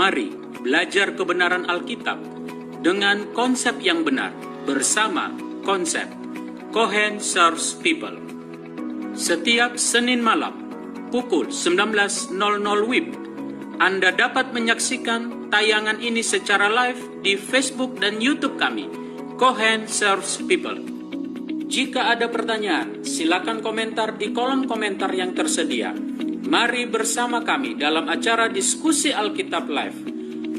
Mari belajar kebenaran Alkitab dengan konsep yang benar bersama konsep Cohen Serves People. Setiap Senin malam pukul 19.00 WIB, Anda dapat menyaksikan tayangan ini secara live di Facebook dan YouTube kami, Cohen Serves People. Jika ada pertanyaan, silakan komentar di kolom komentar yang tersedia. Mari bersama kami dalam acara diskusi Alkitab Live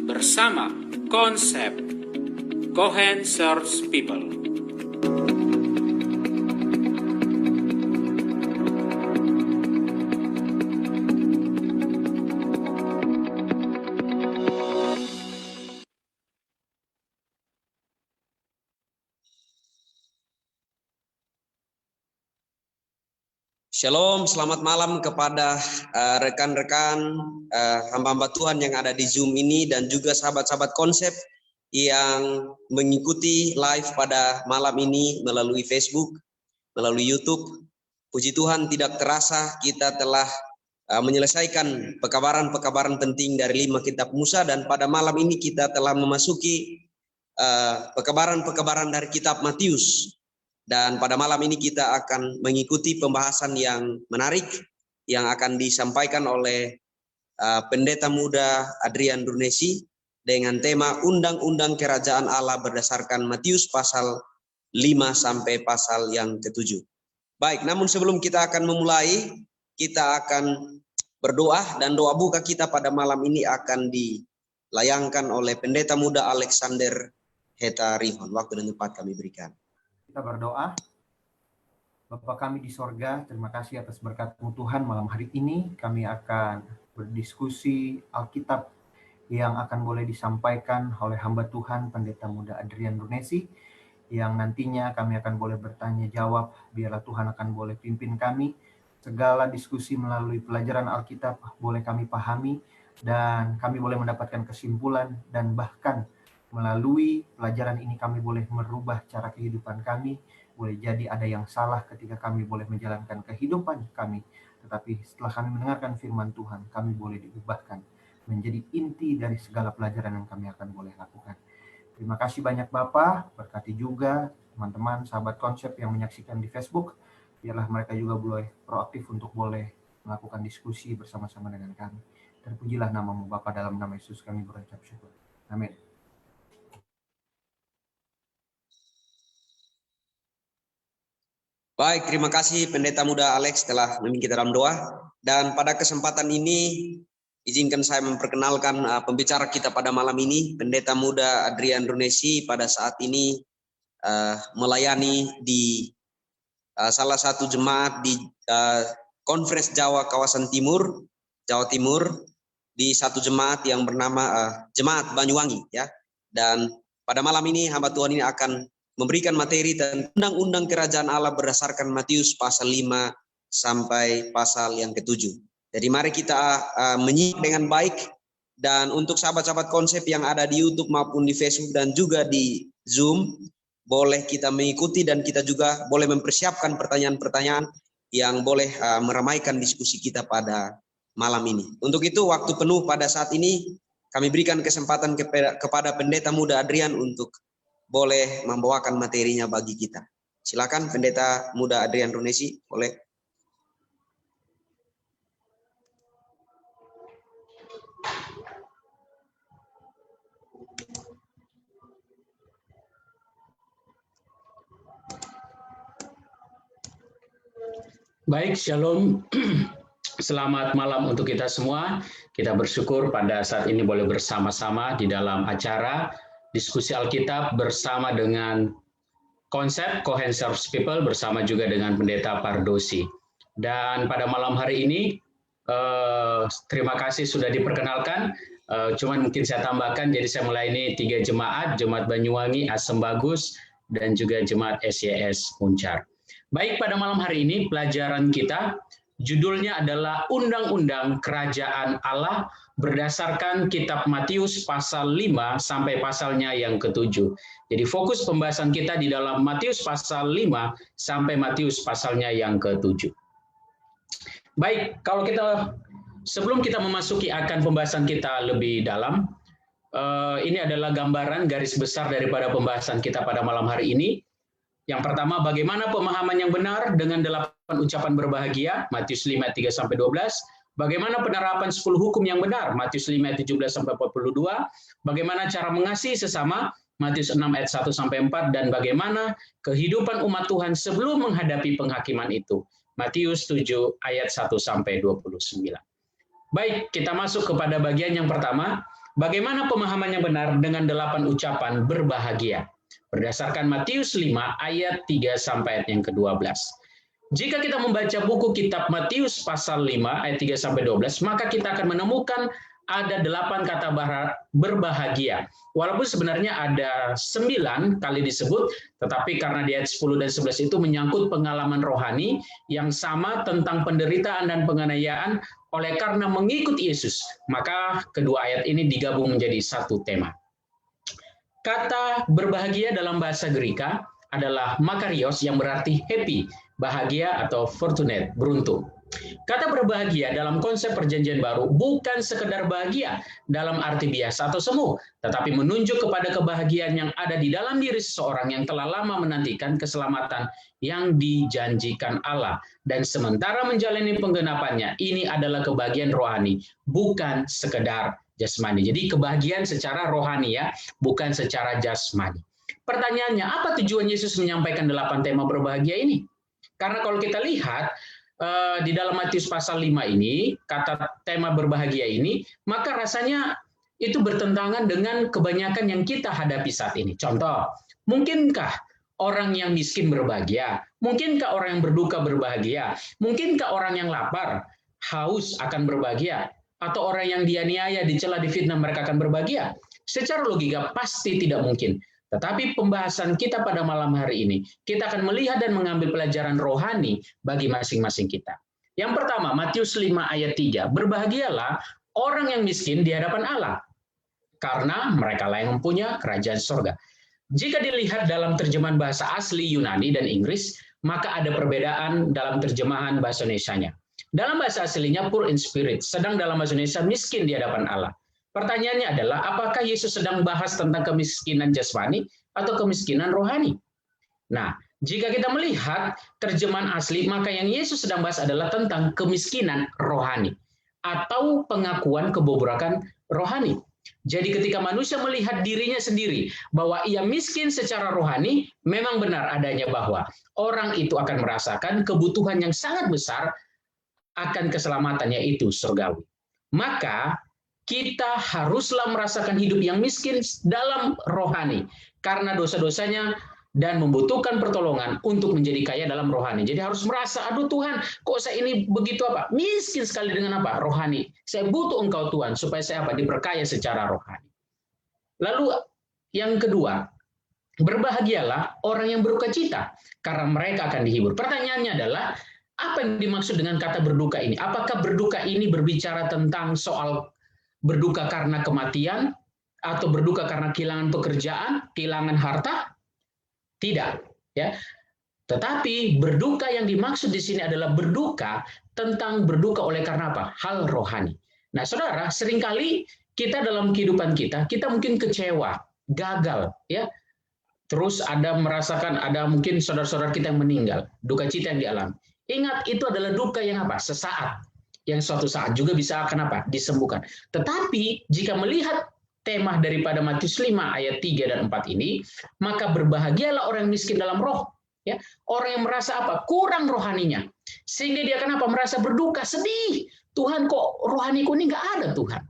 bersama konsep Cohen Serves People. Shalom, selamat malam kepada rekan-rekan hamba-hamba Tuhan yang ada di Zoom ini dan juga sahabat-sahabat konsep yang mengikuti live pada malam ini melalui Facebook, melalui YouTube. Puji Tuhan, tidak terasa kita telah menyelesaikan pekabaran-pekabaran penting dari 5 kitab Musa, dan pada malam ini kita telah memasuki pekabaran-pekabaran dari kitab Matius. Dan pada malam ini kita akan mengikuti pembahasan yang menarik yang akan disampaikan oleh Pendeta Muda Adrian Runesi dengan tema Undang-Undang Kerajaan Allah berdasarkan Matius pasal 5 sampai pasal yang ke-7. Baik, namun sebelum kita akan memulai, kita akan berdoa, dan doa buka kita pada malam ini akan dilayangkan oleh Pendeta Muda Alexander Heta Rihon. Waktu dan tempat kami berikan. Kita berdoa. Bapa kami di sorga, terima kasih atas berkat-Mu Tuhan. Malam hari ini kami akan berdiskusi Alkitab yang akan boleh disampaikan oleh hamba Tuhan Pendeta Muda Adrian Runesi, yang nantinya kami akan boleh bertanya jawab. Biarlah Tuhan akan boleh pimpin kami. Segala diskusi melalui pelajaran Alkitab boleh kami pahami, dan kami boleh mendapatkan kesimpulan, dan bahkan melalui pelajaran ini kami boleh merubah cara kehidupan kami. Boleh jadi ada yang salah ketika kami boleh menjalankan kehidupan kami, tetapi setelah kami mendengarkan firman Tuhan, kami boleh diubahkan menjadi inti dari segala pelajaran yang kami akan boleh lakukan. Terima kasih banyak Bapak. Berkati juga teman-teman sahabat konsep yang menyaksikan di Facebook. Biarlah mereka juga boleh proaktif untuk boleh melakukan diskusi bersama-sama dengan kami. Terpujilah nama-Mu Bapa, dalam nama Yesus kami berucap syukur. Amin. Baik, terima kasih Pendeta Muda Alex telah memimpin kita dalam doa. Dan pada kesempatan ini, izinkan saya memperkenalkan pembicara kita pada malam ini, Pendeta Muda Adrian Runesi. Pada saat ini melayani di salah satu jemaat di Konferensi Jawa kawasan Timur, Jawa Timur, di satu jemaat yang bernama Jemaat Banyuwangi, ya. Dan pada malam ini hamba Tuhan ini akan memberikan materi tentang Undang-Undang Kerajaan Allah berdasarkan Matius pasal 5 sampai pasal yang ke-7. Jadi mari kita menyimak dengan baik, dan untuk sahabat-sahabat konsep yang ada di YouTube maupun di Facebook dan juga di Zoom, boleh kita mengikuti dan kita juga boleh mempersiapkan pertanyaan-pertanyaan yang boleh meramaikan diskusi kita pada malam ini. Untuk itu waktu penuh pada saat ini kami berikan kesempatan kepada Pendeta Muda Adrian untuk boleh membawakan materinya bagi kita. Silakan Pendeta Muda Adrian Runesi, boleh. Baik, shalom. Selamat malam untuk kita semua. Kita bersyukur pada saat ini boleh bersama-sama di dalam acara diskusi Alkitab bersama dengan konsep Cohen Serves People, bersama juga dengan Pendeta Pardosi. Dan pada malam hari ini, terima kasih sudah diperkenalkan. Cuman mungkin saya tambahkan, jadi saya melayani 3 jemaat, Jemaat Banyuwangi, Asem Bagus, dan juga Jemaat SYS Muncar. Baik, pada malam hari ini pelajaran kita judulnya adalah Undang-Undang Kerajaan Allah berdasarkan kitab Matius pasal 5 sampai pasalnya yang ke-7. Jadi fokus pembahasan kita di dalam Matius pasal 5 sampai Matius pasalnya yang ke-7. Baik, kalau kita sebelum kita memasuki akan pembahasan kita lebih dalam, Ini adalah gambaran garis besar daripada pembahasan kita pada malam hari ini. Yang pertama, bagaimana pemahaman yang benar dengan 8 ucapan berbahagia, Matius 5 ayat 3-12. Bagaimana penerapan 10 hukum yang benar, Matius 5 ayat 17-42. Bagaimana cara mengasihi sesama, Matius 6 ayat 1-4. Dan bagaimana kehidupan umat Tuhan sebelum menghadapi penghakiman itu, Matius 7 ayat 1-29. Baik, kita masuk kepada bagian yang pertama. Bagaimana pemahaman yang benar dengan 8 ucapan berbahagia? Berdasarkan Matius 5 ayat 3 sampai ayat yang ke-12. Jika kita membaca buku kitab Matius pasal 5 ayat 3 sampai 12, maka kita akan menemukan ada 8 kata berbahagia. Walaupun sebenarnya ada 9 kali disebut, tetapi karena di ayat 10 dan 11 itu menyangkut pengalaman rohani yang sama tentang penderitaan dan penganiayaan oleh karena mengikut Yesus, maka kedua ayat ini digabung menjadi satu tema. Kata berbahagia dalam bahasa Greka adalah makarios yang berarti happy, bahagia atau fortunate, beruntung. Kata berbahagia dalam konsep perjanjian baru bukan sekedar bahagia dalam arti biasa atau semu, tetapi menunjuk kepada kebahagiaan yang ada di dalam diri seseorang yang telah lama menantikan keselamatan yang dijanjikan Allah. Dan sementara menjalani penggenapannya, ini adalah kebahagiaan rohani, bukan sekedar jasmani. Jadi kebahagiaan secara rohani ya, bukan secara jasmani. Pertanyaannya, apa tujuan Yesus menyampaikan 8 tema berbahagia ini? Karena kalau kita lihat, di dalam Matius pasal 5 ini, kata tema berbahagia ini, maka rasanya itu bertentangan dengan kebanyakan yang kita hadapi saat ini. Contoh, mungkinkah orang yang miskin berbahagia? Mungkinkah orang yang berduka berbahagia? Mungkinkah orang yang lapar, haus akan berbahagia? Atau orang yang dianiaya, dicela, difitnah, mereka akan berbahagia? Secara logika pasti tidak mungkin. Tetapi pembahasan kita pada malam hari ini, kita akan melihat dan mengambil pelajaran rohani bagi masing-masing kita. Yang pertama, Matius 5 ayat 3, berbahagialah orang yang miskin di hadapan Allah, karena mereka lah yang mempunyai kerajaan surga. Jika dilihat dalam terjemahan bahasa asli Yunani dan Inggris, maka ada perbedaan dalam terjemahan bahasa Indonesianya. Dalam bahasa aslinya poor in spirit, sedang dalam bahasa Indonesia miskin di hadapan Allah. Pertanyaannya adalah, apakah Yesus sedang bahas tentang kemiskinan jasmani atau kemiskinan rohani? Nah, jika kita melihat terjemahan asli, maka yang Yesus sedang bahas adalah tentang kemiskinan rohani atau pengakuan kebobrokan rohani. Jadi ketika manusia melihat dirinya sendiri bahwa ia miskin secara rohani, memang benar adanya bahwa orang itu akan merasakan kebutuhan yang sangat besar akan keselamatannya, yaitu surgawi. Maka kita haruslah merasakan hidup yang miskin dalam rohani karena dosa-dosanya dan membutuhkan pertolongan untuk menjadi kaya dalam rohani. Jadi harus merasa, aduh Tuhan, kok saya ini begitu apa? Miskin sekali dengan apa? Rohani. Saya butuh Engkau Tuhan supaya saya apa? Diberkaya secara rohani. Lalu yang kedua, berbahagialah orang yang berduka cita karena mereka akan dihibur. Pertanyaannya adalah, apa yang dimaksud dengan kata berduka ini? Apakah berduka ini berbicara tentang soal berduka karena kematian, atau berduka karena kehilangan pekerjaan, kehilangan harta? Tidak, ya. Tetapi berduka yang dimaksud di sini adalah berduka tentang berduka oleh karena apa? Hal rohani. Nah, saudara, seringkali kita dalam kehidupan kita mungkin kecewa, gagal, ya. Terus ada mungkin saudara-saudara kita yang meninggal, duka cita yang dialami. Ingat, itu adalah duka yang apa? Sesaat. Yang suatu saat juga bisa akan apa? Disembuhkan. Tetapi jika melihat tema daripada Matius 5 ayat 3 dan 4 ini, maka berbahagialah orang miskin dalam roh, ya. Orang yang merasa apa? Kurang rohaninya. Sehingga dia akan apa? Merasa berduka, sedih. Tuhan, kok rohaniku ini nggak ada, Tuhan.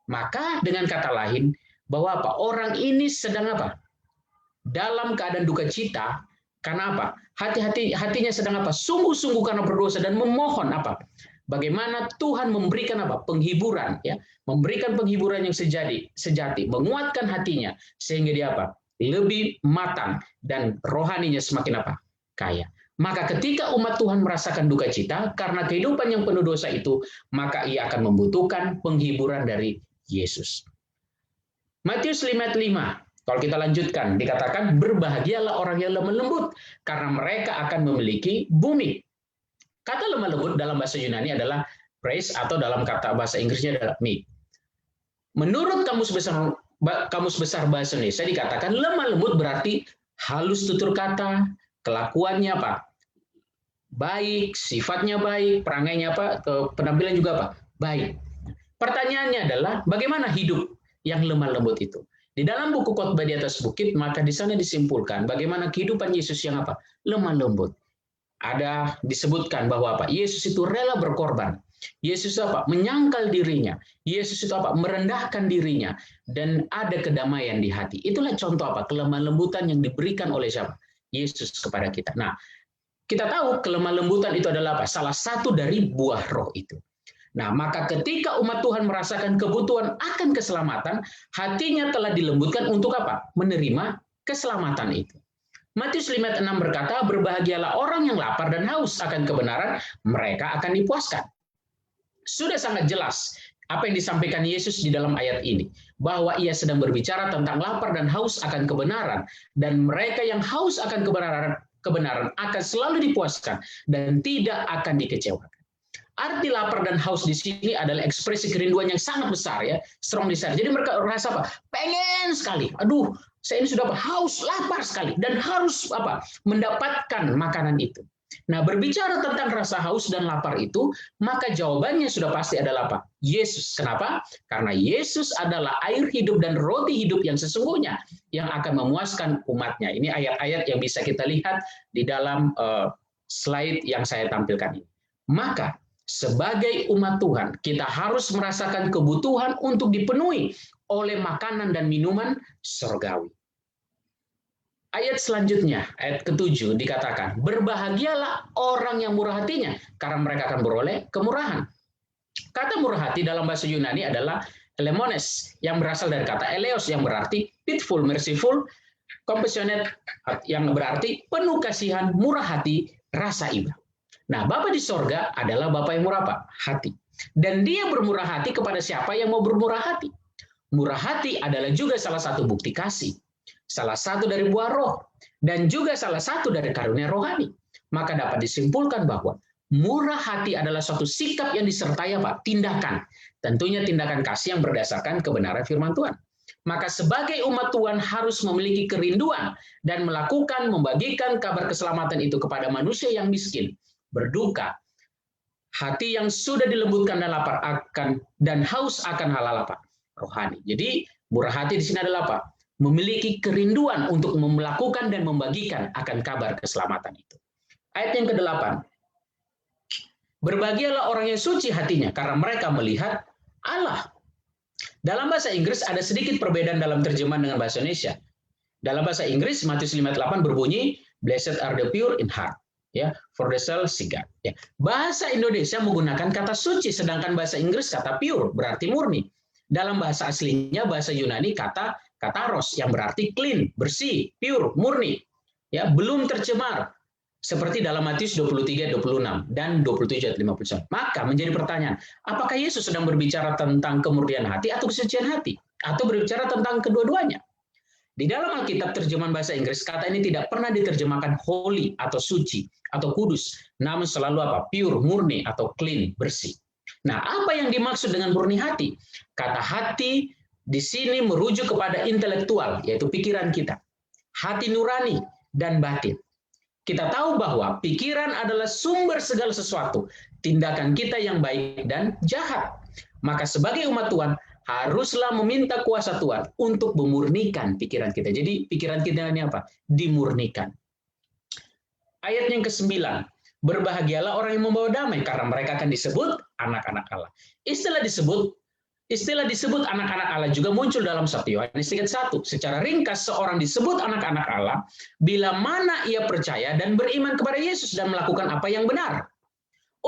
Maka dengan kata lain, bahwa apa? Orang ini sedang apa? Dalam keadaan duka cita. Karena apa? Hatinya sedang apa? Sungguh-sungguh karena berdosa dan memohon apa? Bagaimana Tuhan memberikan apa? Penghiburan, ya, memberikan penghiburan yang sejati, menguatkan hatinya sehingga dia apa? Lebih matang dan rohaninya semakin apa? Kaya. Maka ketika umat Tuhan merasakan duka cita karena kehidupan yang penuh dosa itu, maka ia akan membutuhkan penghiburan dari Yesus. Matius 5:5. Kalau kita lanjutkan, dikatakan berbahagialah orang yang lemah lembut karena mereka akan memiliki bumi. Kata lemah lembut dalam bahasa Yunani adalah praise, atau dalam kata bahasa Inggrisnya adalah meek. Menurut Kamus Besar Bahasa Indonesia dikatakan lemah lembut berarti halus tutur kata, kelakuannya apa? Baik, sifatnya baik, perangainya apa? Penampilan juga apa? Baik. Pertanyaannya adalah bagaimana hidup yang lemah lembut itu? Di dalam buku Khotbah di atas Bukit, maka di sana disimpulkan bagaimana kehidupan Yesus yang apa? Lemah lembut. Ada disebutkan bahwa apa? Yesus itu rela berkorban. Yesus apa? Menyangkal dirinya. Yesus itu apa? Merendahkan dirinya. Dan ada kedamaian di hati. Itulah contoh apa? Kelemah lembutan yang diberikan oleh siapa? Yesus kepada kita. Nah, kita tahu kelemah lembutan itu adalah apa? Salah satu dari buah roh itu. Nah, maka ketika umat Tuhan merasakan kebutuhan akan keselamatan, hatinya telah dilembutkan untuk apa? Menerima keselamatan itu. Matius 5:6 berkata, berbahagialah orang yang lapar dan haus akan kebenaran, mereka akan dipuaskan. Sudah sangat jelas apa yang disampaikan Yesus di dalam ayat ini, bahwa ia sedang berbicara tentang lapar dan haus akan kebenaran, dan mereka yang haus akan kebenaran akan selalu dipuaskan dan tidak akan dikecewakan. Arti lapar dan haus di sini adalah ekspresi kerinduan yang sangat besar, ya, strong desire. Jadi mereka merasa apa? Pengen sekali. Aduh, saya ini sudah haus, lapar sekali, dan harus apa? Mendapatkan makanan itu. Nah, berbicara tentang rasa haus dan lapar itu, maka jawabannya sudah pasti adalah apa? Yesus. Kenapa? Karena Yesus adalah air hidup dan roti hidup yang sesungguhnya yang akan memuaskan umatnya. Ini ayat-ayat yang bisa kita lihat di dalam slide yang saya tampilkan ini. Maka, sebagai umat Tuhan, kita harus merasakan kebutuhan untuk dipenuhi oleh makanan dan minuman surgawi. Ayat selanjutnya, ayat ke-7 dikatakan, berbahagialah orang yang murah hatinya, karena mereka akan beroleh kemurahan. Kata murah hati dalam bahasa Yunani adalah elemones, yang berasal dari kata eleos, yang berarti pitiful, merciful, compassionate, yang berarti penuh kasihan, murah hati, rasa iba. Nah, Bapa di sorga adalah Bapa yang murah apa? Hati. Dan dia bermurah hati kepada siapa yang mau bermurah hati. Murah hati adalah juga salah satu bukti kasih. Salah satu dari buah roh, dan juga salah satu dari karunia rohani. Maka dapat disimpulkan bahwa murah hati adalah suatu sikap yang disertai apa? Tindakan. Tentunya tindakan kasih yang berdasarkan kebenaran firman Tuhan. Maka sebagai umat Tuhan harus memiliki kerinduan dan melakukan, membagikan kabar keselamatan itu kepada manusia yang miskin, berduka, hati yang sudah dilembutkan dan lapar akan dan haus akan halal apa? Rohani. Jadi murah hati di sini adalah apa? Memiliki kerinduan untuk melakukan dan membagikan akan kabar keselamatan itu. Ayat yang ke-8. Berbahagialah orang yang suci hatinya, karena mereka melihat Allah. Dalam bahasa Inggris ada sedikit perbedaan dalam terjemahan dengan bahasa Indonesia. Dalam bahasa Inggris, Matius 5:8 berbunyi, Blessed are the pure in heart, ya, for they shall see God. Ya. Bahasa Indonesia menggunakan kata suci, sedangkan bahasa Inggris kata pure, berarti murni. Dalam bahasa aslinya, bahasa Yunani kata kataros, yang berarti clean, bersih, pure, murni, ya, belum tercemar, seperti dalam Matius 23:26 dan 27:51. Maka menjadi pertanyaan, apakah Yesus sedang berbicara tentang kemurnian hati atau kesucian hati, atau berbicara tentang kedua-duanya? Di dalam Alkitab terjemahan bahasa Inggris, kata ini tidak pernah diterjemahkan holy atau suci atau kudus, namun selalu apa? Pure, murni atau clean, bersih. Nah, apa yang dimaksud dengan murni hati? Kata hati di sini merujuk kepada intelektual, yaitu pikiran kita, hati nurani dan batin. Kita tahu bahwa pikiran adalah sumber segala sesuatu, tindakan kita yang baik dan jahat. Maka sebagai umat Tuhan, haruslah meminta kuasa Tuhan untuk memurnikan pikiran kita. Jadi pikiran kita ini apa? Dimurnikan. Ayat yang ke-9. Berbahagialah orang yang membawa damai, karena mereka akan disebut anak-anak Allah. Istilah disebut anak-anak Allah juga muncul dalam 1 Yohanes 3:1. Secara ringkas, seorang disebut anak-anak Allah bila mana ia percaya dan beriman kepada Yesus dan melakukan apa yang benar.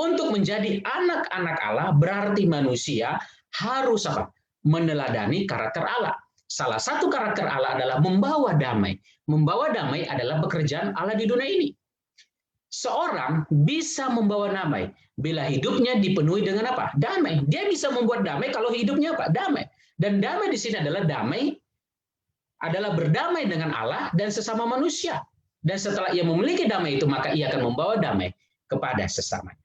Untuk menjadi anak-anak Allah berarti manusia harus apa? Meneladani karakter Allah. Salah satu karakter Allah adalah membawa damai. Membawa damai adalah pekerjaan Allah di dunia ini. Seorang bisa membawa damai bila hidupnya dipenuhi dengan apa? Damai. Dia bisa membuat damai kalau hidupnya apa? Damai. Dan damai di sini adalah berdamai dengan Allah dan sesama manusia. Dan setelah ia memiliki damai itu, maka ia akan membawa damai kepada sesamanya.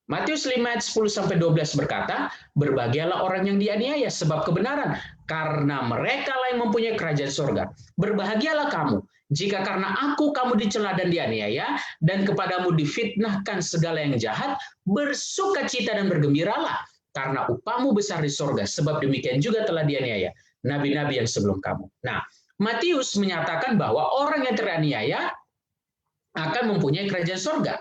Matius 5 ayat 10-12 berkata, berbahagialah orang yang dianiaya sebab kebenaran, karena merekalah yang mempunyai kerajaan surga. Berbahagialah kamu, jika karena aku kamu dicela dan dianiaya, dan kepadamu difitnahkan segala yang jahat, bersukacita dan bergembiralah, karena upahmu besar di surga, sebab demikian juga telah dianiaya nabi-nabi yang sebelum kamu. Nah, Matius menyatakan bahwa orang yang teraniaya akan mempunyai kerajaan surga.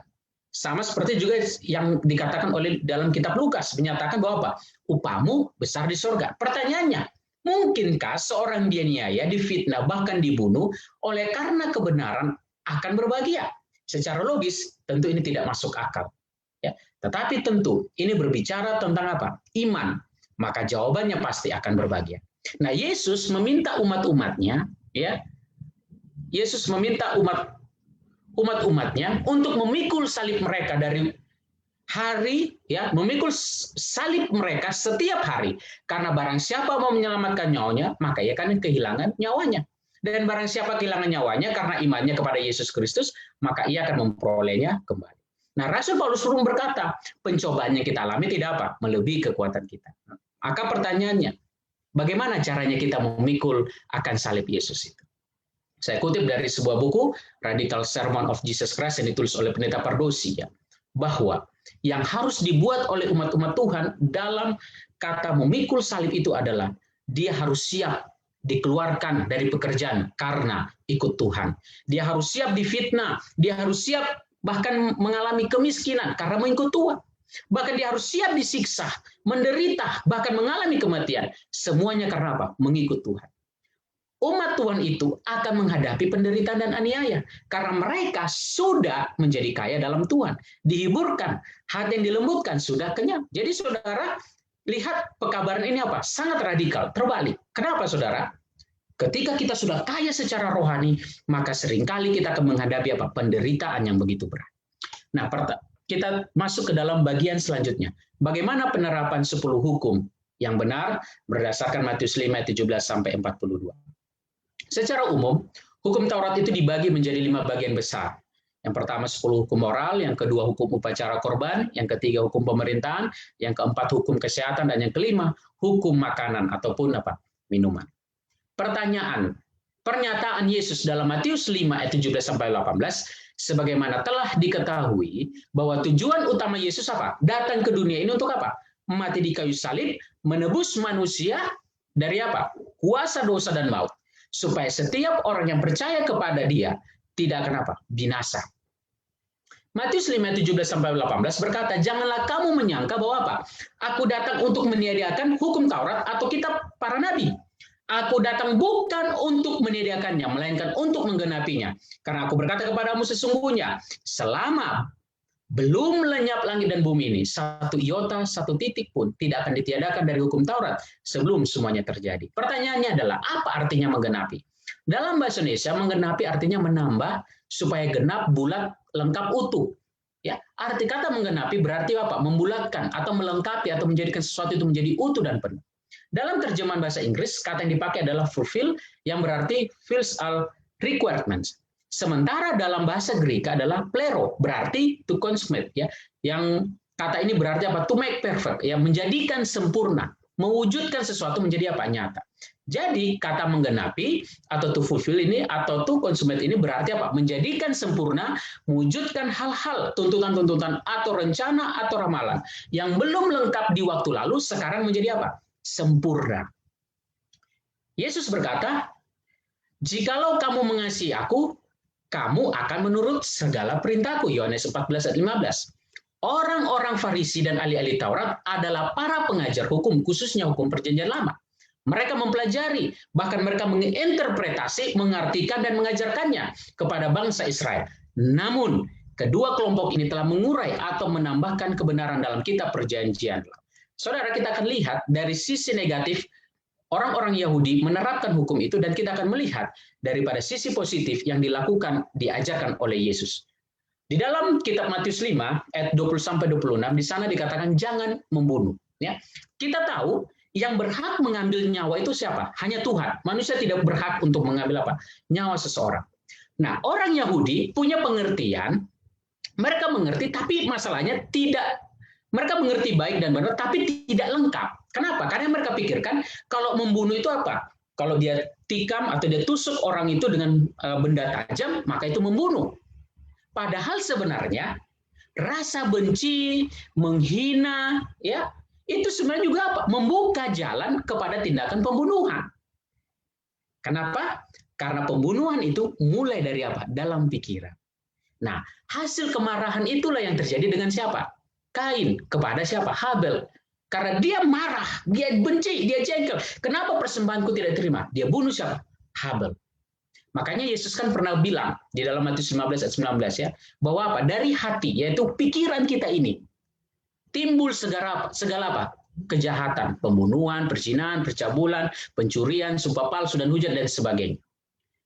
Sama seperti juga yang dikatakan oleh dalam kitab Lukas, menyatakan bahwa apa? Upahmu besar di surga. Pertanyaannya, mungkinkah seorang dianiaya, difitnah, bahkan dibunuh oleh karena kebenaran akan berbahagia? Secara logis, tentu ini tidak masuk akal. Ya. Tetapi tentu ini berbicara tentang apa? Iman. Maka jawabannya pasti akan berbahagia. Nah, Yesus meminta umat-umatnya, ya, Yesus meminta umat-umatnya untuk memikul salib mereka dari hari, ya, memikul salib mereka setiap hari, karena barang siapa mau menyelamatkan nyawanya, maka ia akan kehilangan nyawanya. Dan barang siapa kehilangan nyawanya karena imannya kepada Yesus Kristus, maka ia akan memperolehnya kembali. Nah, Rasul Paulus pun berkata, pencobaan yang kita alami tidak apa? Melebihi kekuatan kita. Maka pertanyaannya, bagaimana caranya kita memikul akan salib Yesus itu? Saya kutip dari sebuah buku, Radical Sermon of Jesus Christ, yang ditulis oleh Pendeta Pardosi, ya, bahwa yang harus dibuat oleh umat-umat Tuhan dalam kata memikul salib itu adalah dia harus siap dikeluarkan dari pekerjaan karena ikut Tuhan. Dia harus siap difitnah, dia harus siap bahkan mengalami kemiskinan karena mengikut Tuhan. Bahkan dia harus siap disiksa, menderita, bahkan mengalami kematian. Semuanya karena apa? Mengikut Tuhan. Umat Tuhan itu akan menghadapi penderitaan dan aniaya karena mereka sudah menjadi kaya dalam Tuhan, dihiburkan, hati yang dilembutkan, sudah kenyang. Jadi saudara, lihat pekabaran ini apa? Sangat radikal, terbalik. Kenapa saudara? Ketika kita sudah kaya secara rohani, maka seringkali kita akan menghadapi apa? Penderitaan yang begitu berat. Nah, kita masuk ke dalam bagian selanjutnya. Bagaimana penerapan 10 hukum yang benar berdasarkan Matius 5 ayat 17-42. Secara umum, hukum Taurat itu dibagi menjadi 5 bagian besar. Yang pertama 10 hukum moral, yang kedua hukum upacara korban, yang ketiga hukum pemerintahan, yang keempat hukum kesehatan, dan yang kelima hukum makanan ataupun apa? Minuman. Pertanyaan, pernyataan Yesus dalam Matius 5 ayat 17-18, sebagaimana telah diketahui bahwa tujuan utama Yesus apa? Datang ke dunia ini untuk apa? Mati di kayu salib, menebus manusia dari apa? Kuasa dosa dan maut. Supaya setiap orang yang percaya kepada dia tidak akan apa? Binasa. Matius 5:17-18 berkata, janganlah kamu menyangka bahwa apa? Aku datang untuk meniadakan hukum Taurat atau kitab para nabi. Aku datang bukan untuk meniadakannya, melainkan untuk menggenapinya. Karena aku berkata kepadamu sesungguhnya, selama belum lenyap langit dan bumi ini, satu iota, satu titik pun tidak akan ditiadakan dari hukum Taurat sebelum semuanya terjadi. Pertanyaannya adalah, apa artinya menggenapi? Dalam bahasa Indonesia, menggenapi artinya menambah supaya genap, bulat, lengkap, utuh. Ya, arti kata menggenapi berarti apa? Membulatkan atau melengkapi atau menjadikan sesuatu itu menjadi utuh dan penuh. Dalam terjemahan bahasa Inggris, kata yang dipakai adalah fulfill, yang berarti fills all requirements. Sementara dalam bahasa Greek adalah plero, berarti to consummate, ya. Yang kata ini berarti apa? To make perfect, ya, menjadikan sempurna, mewujudkan sesuatu menjadi apa? Nyata. Jadi kata menggenapi atau to fulfill ini atau to consummate ini berarti apa? Menjadikan sempurna, mewujudkan hal-hal, tuntutan-tuntutan atau rencana atau ramalan yang belum lengkap di waktu lalu sekarang menjadi apa? Sempurna. Yesus berkata, jikalau kamu mengasihi aku, kamu akan menurut segala perintahku. Yohanes 14 ayat 15. Orang-orang Farisi dan ahli-ahli Taurat adalah para pengajar hukum, khususnya hukum Perjanjian Lama. Mereka mempelajari, bahkan mereka menginterpretasi, mengartikan, dan mengajarkannya kepada bangsa Israel. Namun, kedua kelompok ini telah mengurai atau menambahkan kebenaran dalam kitab Perjanjian Lama. Saudara, kita akan lihat dari sisi negatif orang-orang Yahudi menerapkan hukum itu, dan kita akan melihat daripada sisi positif yang dilakukan, diajarkan oleh Yesus. Di dalam kitab Matius 5 ayat 20-26 di sana dikatakan jangan membunuh, ya. Kita tahu yang berhak mengambil nyawa itu siapa? Hanya Tuhan. Manusia tidak berhak untuk mengambil apa? Nyawa seseorang. Nah, orang Yahudi punya pengertian, mereka mengerti, tapi masalahnya tidak Mereka mengerti baik dan benar, tapi tidak lengkap. Kenapa? Karena mereka pikirkan kalau membunuh itu apa? Kalau dia tikam atau dia tusuk orang itu dengan benda tajam, maka itu membunuh. Padahal sebenarnya rasa benci, menghina, ya itu sebenarnya juga apa? Membuka jalan kepada tindakan pembunuhan. Kenapa? Karena pembunuhan itu mulai dari apa? Dalam pikiran. Nah, hasil kemarahan itulah yang terjadi dengan siapa? Kain kepada siapa? Habel. Karena dia marah, dia benci, dia jengkel. Kenapa persembahanku tidak terima? Dia bunuh siapa? Habel. Makanya Yesus kan pernah bilang di dalam Matius 15 ayat 19 ya, bahwa apa? Dari hati, yaitu pikiran kita ini, timbul segala apa? Kejahatan, pembunuhan, perzinahan, percabulan, pencurian, sumpah palsu dan hujat dan sebagainya.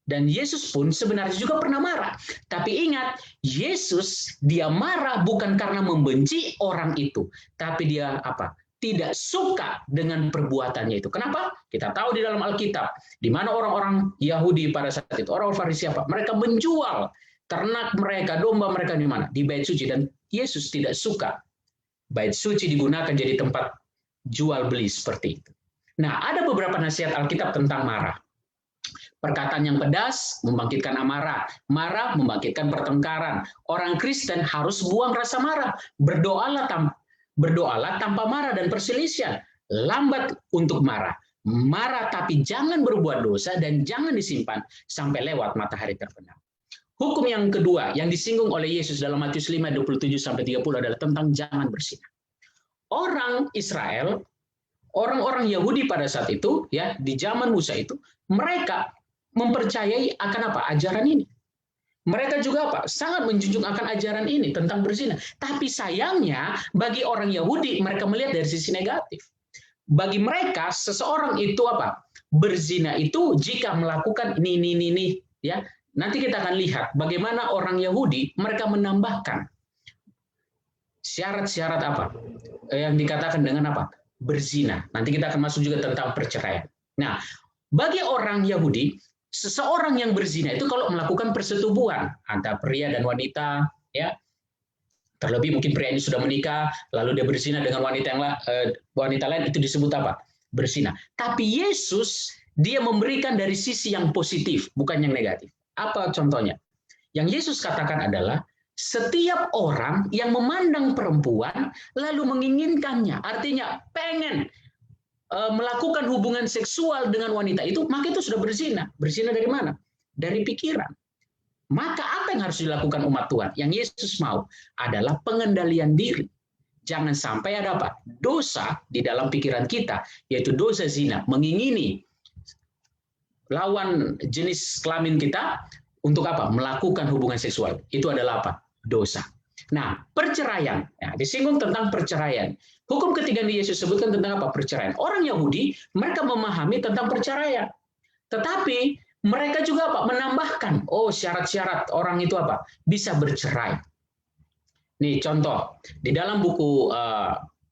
Dan Yesus pun sebenarnya juga pernah marah. Tapi ingat, Yesus dia marah bukan karena membenci orang itu, tapi dia apa? Tidak suka dengan perbuatannya itu. Kenapa? Kita tahu di dalam Alkitab, di mana orang-orang Yahudi pada saat itu, orang Farisi apa? Mereka menjual ternak mereka, domba mereka di mana? Di bait suci. Dan Yesus tidak suka bait suci digunakan jadi tempat jual beli seperti itu. Nah, ada beberapa nasihat Alkitab tentang marah. Perkataan yang pedas membangkitkan amarah, marah membangkitkan pertengkaran. Orang Kristen harus buang rasa marah, berdoalah tanpa marah dan perselisihan, lambat untuk marah, marah tapi jangan berbuat dosa dan jangan disimpan sampai lewat matahari terbenam. Hukum yang kedua yang disinggung oleh Yesus dalam Matius 5:27-30 adalah tentang jangan berzinah. Orang Israel, orang-orang Yahudi pada saat itu, ya di zaman Musa itu, mereka mempercayai akan apa? Ajaran ini. Mereka juga apa? Sangat menjunjung akan ajaran ini tentang berzina. Tapi sayangnya bagi orang Yahudi mereka melihat dari sisi negatif. Bagi mereka seseorang itu apa? Berzina itu jika melakukan ini ya. Nanti kita akan lihat bagaimana orang Yahudi mereka menambahkan syarat-syarat apa? Yang dikatakan dengan apa? Berzina. Nanti kita akan masuk juga tentang perceraian. Nah, bagi orang Yahudi seseorang yang berzina itu kalau melakukan persetubuhan antara pria dan wanita, ya, terlebih mungkin pria ini sudah menikah, lalu dia berzina dengan wanita lain, itu disebut apa? Berzina. Tapi Yesus dia memberikan dari sisi yang positif, bukan yang negatif. Apa contohnya? Yang Yesus katakan adalah setiap orang yang memandang perempuan lalu menginginkannya, artinya pengen melakukan hubungan seksual dengan wanita itu, maka itu sudah berzina. Berzina dari mana? Dari pikiran. Maka apa yang harus dilakukan umat Tuhan? Yang Yesus mau adalah pengendalian diri. Jangan sampai ada apa? Dosa di dalam pikiran kita, yaitu dosa zina, mengingini lawan jenis kelamin kita untuk apa? Melakukan hubungan seksual. Itu adalah apa? Dosa. Nah, perceraian. Ya, disinggung tentang perceraian. Hukum ketiga yang Yesus sebutkan tentang apa? Perceraian. Orang Yahudi, mereka memahami tentang perceraian. Tetapi mereka juga apa? Menambahkan, syarat-syarat orang itu apa? Bisa bercerai. Nih contoh, di dalam buku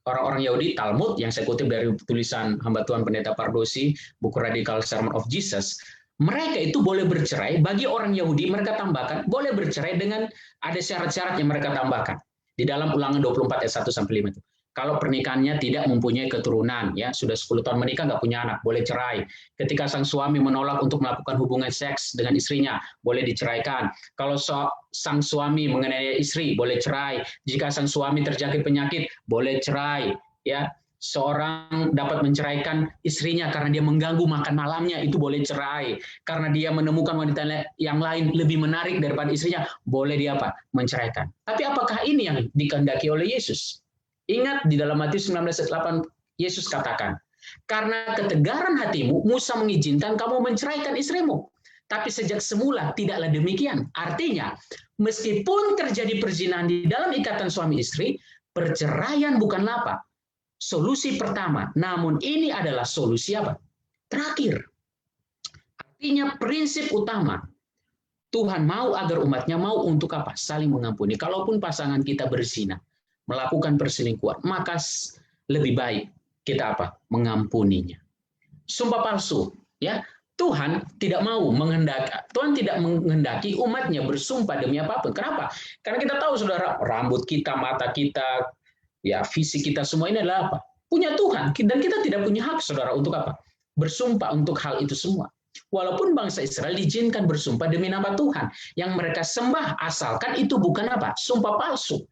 orang-orang Yahudi, Talmud, yang saya kutip dari tulisan hamba Tuhan Pendeta Pardosi, buku Radical Sermon of Jesus, mereka itu boleh bercerai. Bagi orang Yahudi, mereka tambahkan, boleh bercerai dengan ada syarat-syarat yang mereka tambahkan. Di dalam Ulangan 24 ayat 1-5 itu. Kalau pernikahannya tidak mempunyai keturunan, ya sudah 10 tahun menikah nggak punya anak, boleh cerai. Ketika sang suami menolak untuk melakukan hubungan seks dengan istrinya, boleh diceraikan. Kalau sang suami menganiaya istri, boleh cerai. Jika sang suami terjangkit penyakit, boleh cerai. Ya, seorang dapat menceraikan istrinya karena dia mengganggu makan malamnya, itu boleh cerai. Karena dia menemukan wanita yang lain lebih menarik daripada istrinya, boleh dia apa? Menceraikan. Tapi apakah ini yang dikehendaki oleh Yesus? Ingat di dalam Matius 19:8 Yesus katakan, karena ketegaran hatimu Musa mengizinkan kamu menceraikan istrimu. Tapi sejak semula tidaklah demikian. Artinya, meskipun terjadi perzinahan di dalam ikatan suami istri, perceraian bukanlah apa? Solusi pertama, namun ini adalah solusi apa? Terakhir. Artinya prinsip utama, Tuhan mau agar umatnya mau untuk apa? Saling mengampuni. Kalaupun pasangan kita berzina, melakukan perselingkuhan, maka lebih baik kita apa? Mengampuninya. Sumpah palsu, ya. Tuhan tidak mau menghendaki umatnya bersumpah demi apapun. Kenapa? Karena kita tahu saudara, rambut kita, mata kita, ya visi kita semua ini adalah apa? Punya Tuhan, dan kita tidak punya hak, saudara, untuk apa? Bersumpah untuk hal itu semua. Walaupun bangsa Israel diizinkan bersumpah demi nama Tuhan yang mereka sembah, asalkan itu bukan apa? Sumpah palsu.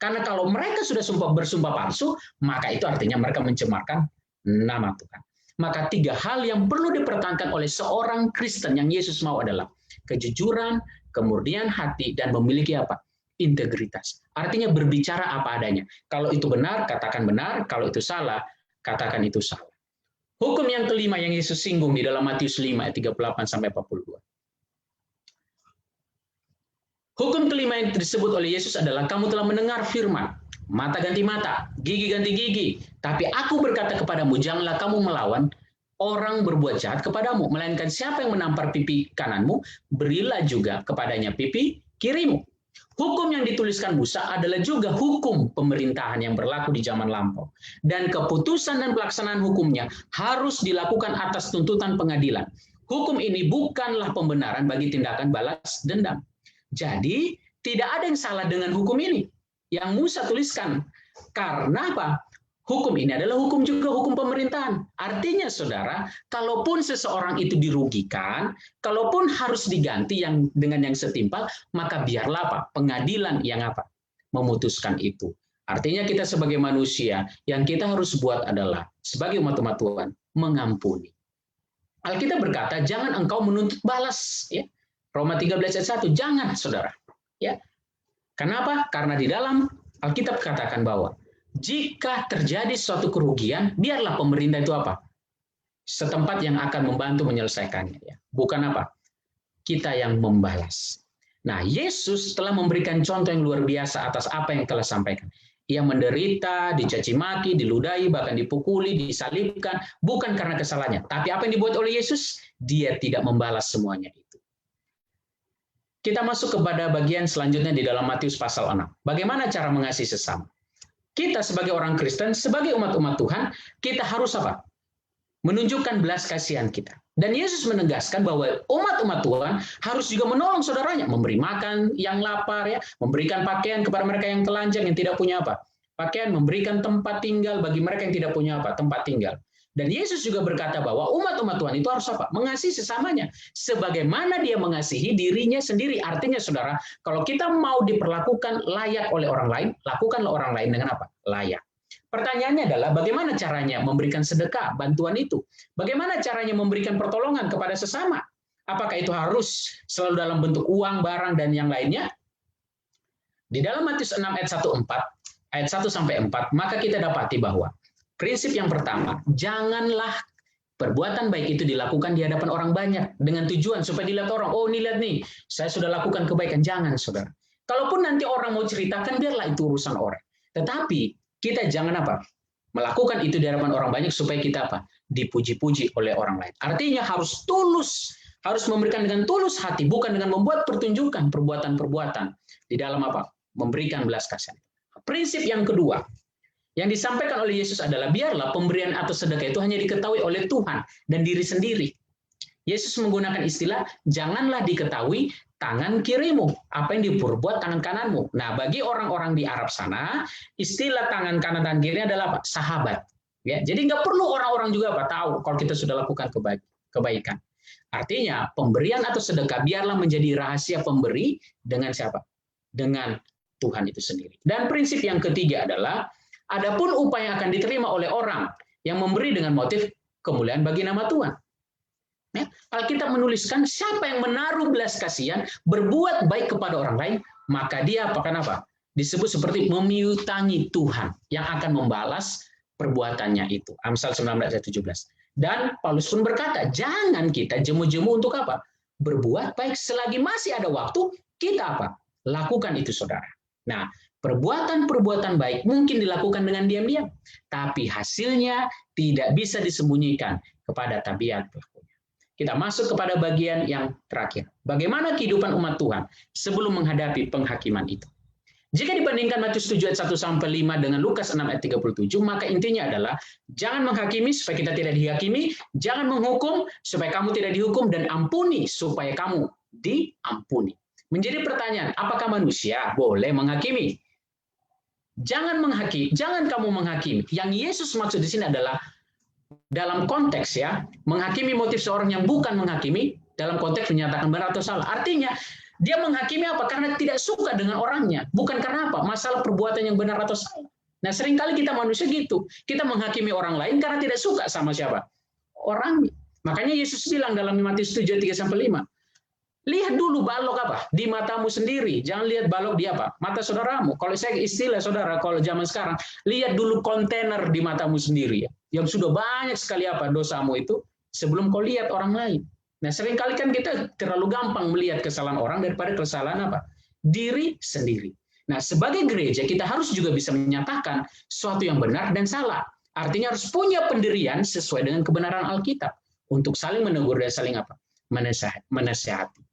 Karena kalau mereka sudah bersumpah palsu, maka itu artinya mereka mencemarkan nama Tuhan. Maka 3 hal yang perlu dipertahankan oleh seorang Kristen yang Yesus mau adalah kejujuran, kemurnian hati, dan memiliki apa? Integritas. Artinya berbicara apa adanya. Kalau itu benar, katakan benar. Kalau itu salah, katakan itu salah. Hukum yang kelima yang Yesus singgung di dalam Matius 5 ayat 38-42. Hukum kelima yang disebut oleh Yesus adalah kamu telah mendengar firman, mata ganti mata, gigi ganti gigi. Tapi aku berkata kepadamu, janganlah kamu melawan orang berbuat jahat kepadamu, melainkan siapa yang menampar pipi kananmu, berilah juga kepadanya pipi kirimu. Hukum yang dituliskan Musa adalah juga hukum pemerintahan yang berlaku di zaman lampau. Dan keputusan dan pelaksanaan hukumnya harus dilakukan atas tuntutan pengadilan. Hukum ini bukanlah pembenaran bagi tindakan balas dendam. Jadi, tidak ada yang salah dengan hukum ini yang Musa tuliskan. Karena apa? Hukum ini adalah hukum juga hukum pemerintahan. Artinya, saudara, kalaupun seseorang itu dirugikan, kalaupun harus diganti dengan yang setimpal, maka biarlah apa? Pengadilan yang apa? Memutuskan itu. Artinya kita sebagai manusia, yang kita harus buat adalah, sebagai umat-umat Tuhan, mengampuni. Alkitab berkata, jangan engkau menuntut balas. Ya. Roma 13 ayat 1, jangan, saudara. Ya. Kenapa? Karena di dalam Alkitab katakan bahwa jika terjadi suatu kerugian, biarlah pemerintah itu apa? Setempat yang akan membantu menyelesaikannya. Ya. Bukan apa? Kita yang membalas. Nah, Yesus telah memberikan contoh yang luar biasa atas apa yang telah sampaikan. Ia menderita, dicaci maki, diludahi, bahkan dipukuli, disalibkan, bukan karena kesalahannya. Tapi apa yang dibuat oleh Yesus? Dia tidak membalas semuanya itu. Kita masuk kepada bagian selanjutnya di dalam Matius pasal 6. Bagaimana cara mengasihi sesama? Kita sebagai orang Kristen, sebagai umat-umat Tuhan, kita harus apa? Menunjukkan belas kasihan kita. Dan Yesus menegaskan bahwa umat-umat Tuhan harus juga menolong saudaranya, memberi makan yang lapar, ya, memberikan pakaian kepada mereka yang telanjang, yang tidak punya apa? Pakaian, memberikan tempat tinggal bagi mereka yang tidak punya apa? Tempat tinggal. Dan Yesus juga berkata bahwa umat-umat Tuhan itu harus apa? Mengasihi sesamanya. Sebagaimana dia mengasihi dirinya sendiri. Artinya, saudara, kalau kita mau diperlakukan layak oleh orang lain, lakukanlah orang lain dengan apa? Layak. Pertanyaannya adalah bagaimana caranya memberikan sedekah, bantuan itu? Bagaimana caranya memberikan pertolongan kepada sesama? Apakah itu harus selalu dalam bentuk uang, barang, dan yang lainnya? Di dalam Matius 6 ayat 1-4, maka kita dapati bahwa prinsip yang pertama, janganlah perbuatan baik itu dilakukan di hadapan orang banyak dengan tujuan supaya dilihat orang, oh ini lihat nih, saya sudah lakukan kebaikan. Jangan, saudara. Kalaupun nanti orang mau ceritakan, biarlah itu urusan orang. Tetapi kita jangan apa? Melakukan itu di hadapan orang banyak supaya kita apa? Dipuji-puji oleh orang lain. Artinya harus tulus, harus memberikan dengan tulus hati, bukan dengan membuat pertunjukan perbuatan-perbuatan di dalam apa? Memberikan belas kasihan. Prinsip yang kedua yang disampaikan oleh Yesus adalah biarlah pemberian atau sedekah itu hanya diketahui oleh Tuhan dan diri sendiri. Yesus menggunakan istilah, janganlah diketahui tangan kirimu, apa yang diperbuat tangan kananmu. Nah, bagi orang-orang di Arab sana, istilah tangan kanan dan kiri adalah apa? Sahabat. Ya, jadi nggak perlu orang-orang juga apa tahu kalau kita sudah lakukan kebaikan. Artinya, pemberian atau sedekah biarlah menjadi rahasia pemberi dengan siapa? Dengan Tuhan itu sendiri. Dan prinsip yang ketiga adalah adapun upaya yang akan diterima oleh orang yang memberi dengan motif kemuliaan bagi nama Tuhan. Ya, Alkitab menuliskan siapa yang menaruh belas kasihan, berbuat baik kepada orang lain, maka dia apa? Disebut seperti memiutangi Tuhan yang akan membalas perbuatannya itu. Amsal 19 ayat 17. Dan Paulus pun berkata, jangan kita jemu-jemu untuk apa? Berbuat baik selagi masih ada waktu, kita apa? Lakukan itu, saudara. Nah, perbuatan-perbuatan baik mungkin dilakukan dengan diam-diam, tapi hasilnya tidak bisa disembunyikan kepada tabiat pelakunya. Kita masuk kepada bagian yang terakhir. Bagaimana kehidupan umat Tuhan sebelum menghadapi penghakiman itu? Jika dibandingkan Matius 7 ayat 1-5 dengan Lukas 6 ayat 37, maka intinya adalah jangan menghakimi supaya kita tidak dihakimi, jangan menghukum supaya kamu tidak dihukum, dan ampuni supaya kamu diampuni. Menjadi pertanyaan, apakah manusia boleh menghakimi? Jangan kamu menghakimi. Yang Yesus maksud di sini adalah dalam konteks ya, menghakimi motif seorang yang bukan menghakimi dalam konteks menyatakan benar atau salah. Artinya dia menghakimi apa? Karena tidak suka dengan orangnya, bukan karena apa? Masalah perbuatan yang benar atau salah. Nah, seringkali kita manusia gitu. Kita menghakimi orang lain karena tidak suka sama siapa? Orangnya. Makanya Yesus bilang dalam Matius 7, 3-5, lihat dulu balok apa? Di matamu sendiri. Jangan lihat balok di apa? Mata saudaramu. Kalau saya istilah saudara, kalau zaman sekarang, lihat dulu kontainer di matamu sendiri. Ya. Yang sudah banyak sekali apa dosamu itu, sebelum kau lihat orang lain. Nah, seringkali kan kita terlalu gampang melihat kesalahan orang daripada kesalahan apa? Diri sendiri. Nah, sebagai gereja, kita harus juga bisa menyatakan sesuatu yang benar dan salah. Artinya harus punya pendirian sesuai dengan kebenaran Alkitab. Untuk saling menegur dan saling apa? Menasihati.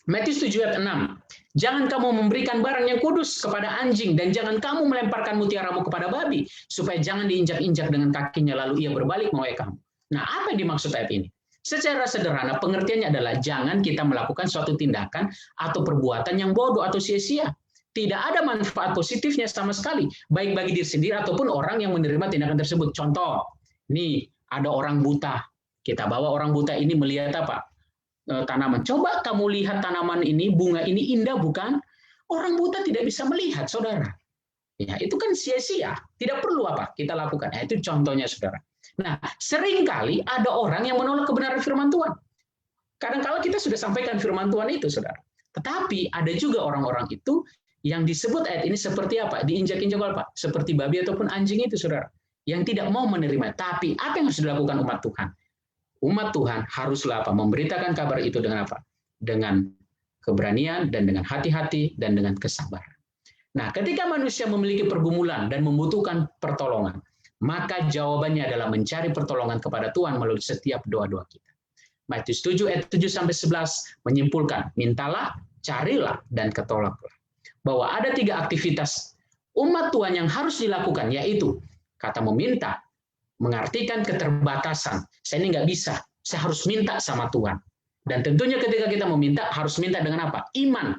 Matius 7 ayat 6. Jangan kamu memberikan barang yang kudus kepada anjing dan jangan kamu melemparkan mutiaramu kepada babi supaya jangan diinjak-injak dengan kakinya lalu ia berbalik menguak kamu. Nah, apa yang dimaksud ayat ini? Secara sederhana pengertiannya adalah jangan kita melakukan suatu tindakan atau perbuatan yang bodoh atau sia-sia. Tidak ada manfaat positifnya sama sekali, baik bagi diri sendiri ataupun orang yang menerima tindakan tersebut. Contoh, nih ada orang buta. Kita bawa orang buta ini melihat apa? Tanaman. Coba kamu lihat tanaman ini, bunga ini indah bukan? Orang buta tidak bisa melihat, saudara. Ya, itu kan sia-sia. Tidak perlu apa kita lakukan. Nah, itu contohnya, saudara. Nah, seringkali ada orang yang menolak kebenaran firman Tuhan. Kadang-kala kita sudah sampaikan firman Tuhan itu, saudara. Tetapi ada juga orang-orang itu yang disebut ayat ini seperti apa? Diinjak-injak apa? Seperti babi ataupun anjing itu, saudara. Yang tidak mau menerima. Tapi apa yang harus dilakukan umat Tuhan? Umat Tuhan haruslah apa? Memberitakan kabar itu dengan apa? Dengan keberanian dan dengan hati-hati dan dengan kesabaran. Nah, ketika manusia memiliki pergumulan dan membutuhkan pertolongan, maka jawabannya adalah mencari pertolongan kepada Tuhan melalui setiap doa-doa kita. Matius 7 ayat 7-11 menyimpulkan, mintalah, carilah, dan ketolaklah. Bahwa ada 3 aktivitas umat Tuhan yang harus dilakukan, yaitu kata meminta, mengartikan keterbatasan. Saya ini nggak bisa, saya harus minta sama Tuhan. Dan tentunya ketika kita meminta, harus minta dengan apa? Iman.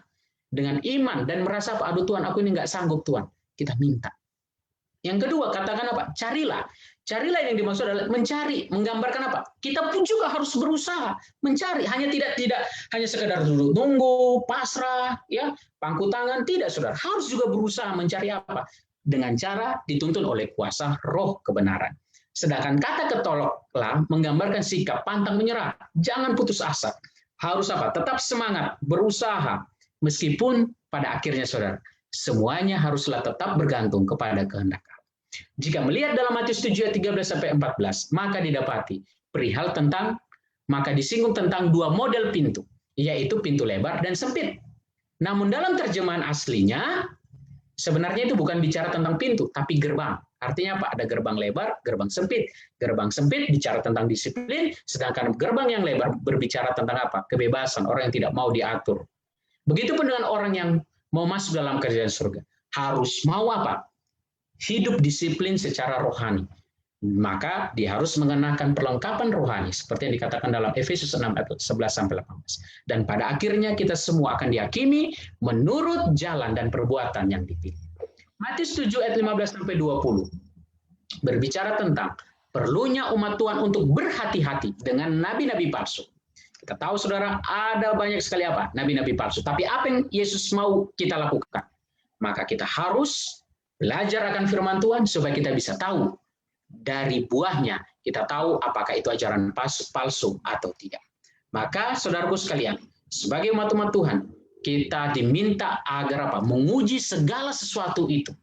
Dengan iman dan merasa, aduh Tuhan, aku ini nggak sanggup Tuhan. Kita minta. Yang kedua, katakan apa? Carilah. Carilah yang dimaksud adalah mencari, menggambarkan apa? Kita pun juga harus berusaha mencari. Hanya tidak hanya sekedar duduk tunggu, pasrah, ya, pangku tangan. Tidak, saudara. Harus juga berusaha mencari apa? Dengan cara dituntun oleh kuasa roh kebenaran. Sedangkan kata ketolaklah menggambarkan sikap pantang menyerah. Jangan putus asa. Harus apa? Tetap semangat, berusaha. Meskipun pada akhirnya, saudara, semuanya haruslah tetap bergantung kepada kehendak Allah. Jika melihat dalam Matius 7 ayat 13-14, maka didapati perihal tentang, maka disinggung tentang 2 model pintu, yaitu pintu lebar dan sempit. Namun dalam terjemahan aslinya, sebenarnya itu bukan bicara tentang pintu, tapi gerbang. Artinya apa? Ada gerbang lebar, gerbang sempit. Gerbang sempit bicara tentang disiplin, sedangkan gerbang yang lebar berbicara tentang apa? Kebebasan, orang yang tidak mau diatur. Begitupun dengan orang yang mau masuk dalam kerajaan surga. Harus mau apa? Hidup disiplin secara rohani. Maka dia harus mengenakan perlengkapan rohani, seperti yang dikatakan dalam Efesus 6 ayat 11-18. Dan pada akhirnya kita semua akan dihakimi menurut jalan dan perbuatan yang dipilih. Matius 7 ayat 15-20 berbicara tentang perlunya umat Tuhan untuk berhati-hati dengan nabi-nabi palsu. Kita tahu, saudara, ada banyak sekali apa? Nabi-nabi palsu. Tapi apa yang Yesus mau kita lakukan? Maka kita harus belajar akan firman Tuhan supaya kita bisa tahu dari buahnya, kita tahu apakah itu ajaran palsu atau tidak. Maka, saudaraku sekalian, sebagai umat-umat Tuhan, kita diminta agar apa? Menguji segala sesuatu itu,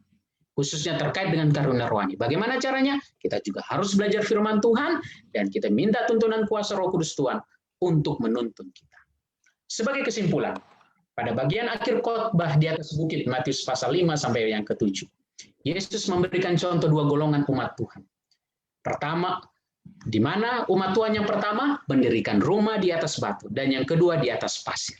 khususnya terkait dengan karunia rohani. Bagaimana caranya? Kita juga harus belajar firman Tuhan dan kita minta tuntunan kuasa Roh Kudus Tuhan untuk menuntun kita. Sebagai kesimpulan, pada bagian akhir khotbah di atas bukit Matius pasal 5 sampai yang ke-7, Yesus memberikan contoh 2 golongan umat Tuhan. Pertama, di mana umat Tuhan yang pertama mendirikan rumah di atas batu dan yang kedua di atas pasir.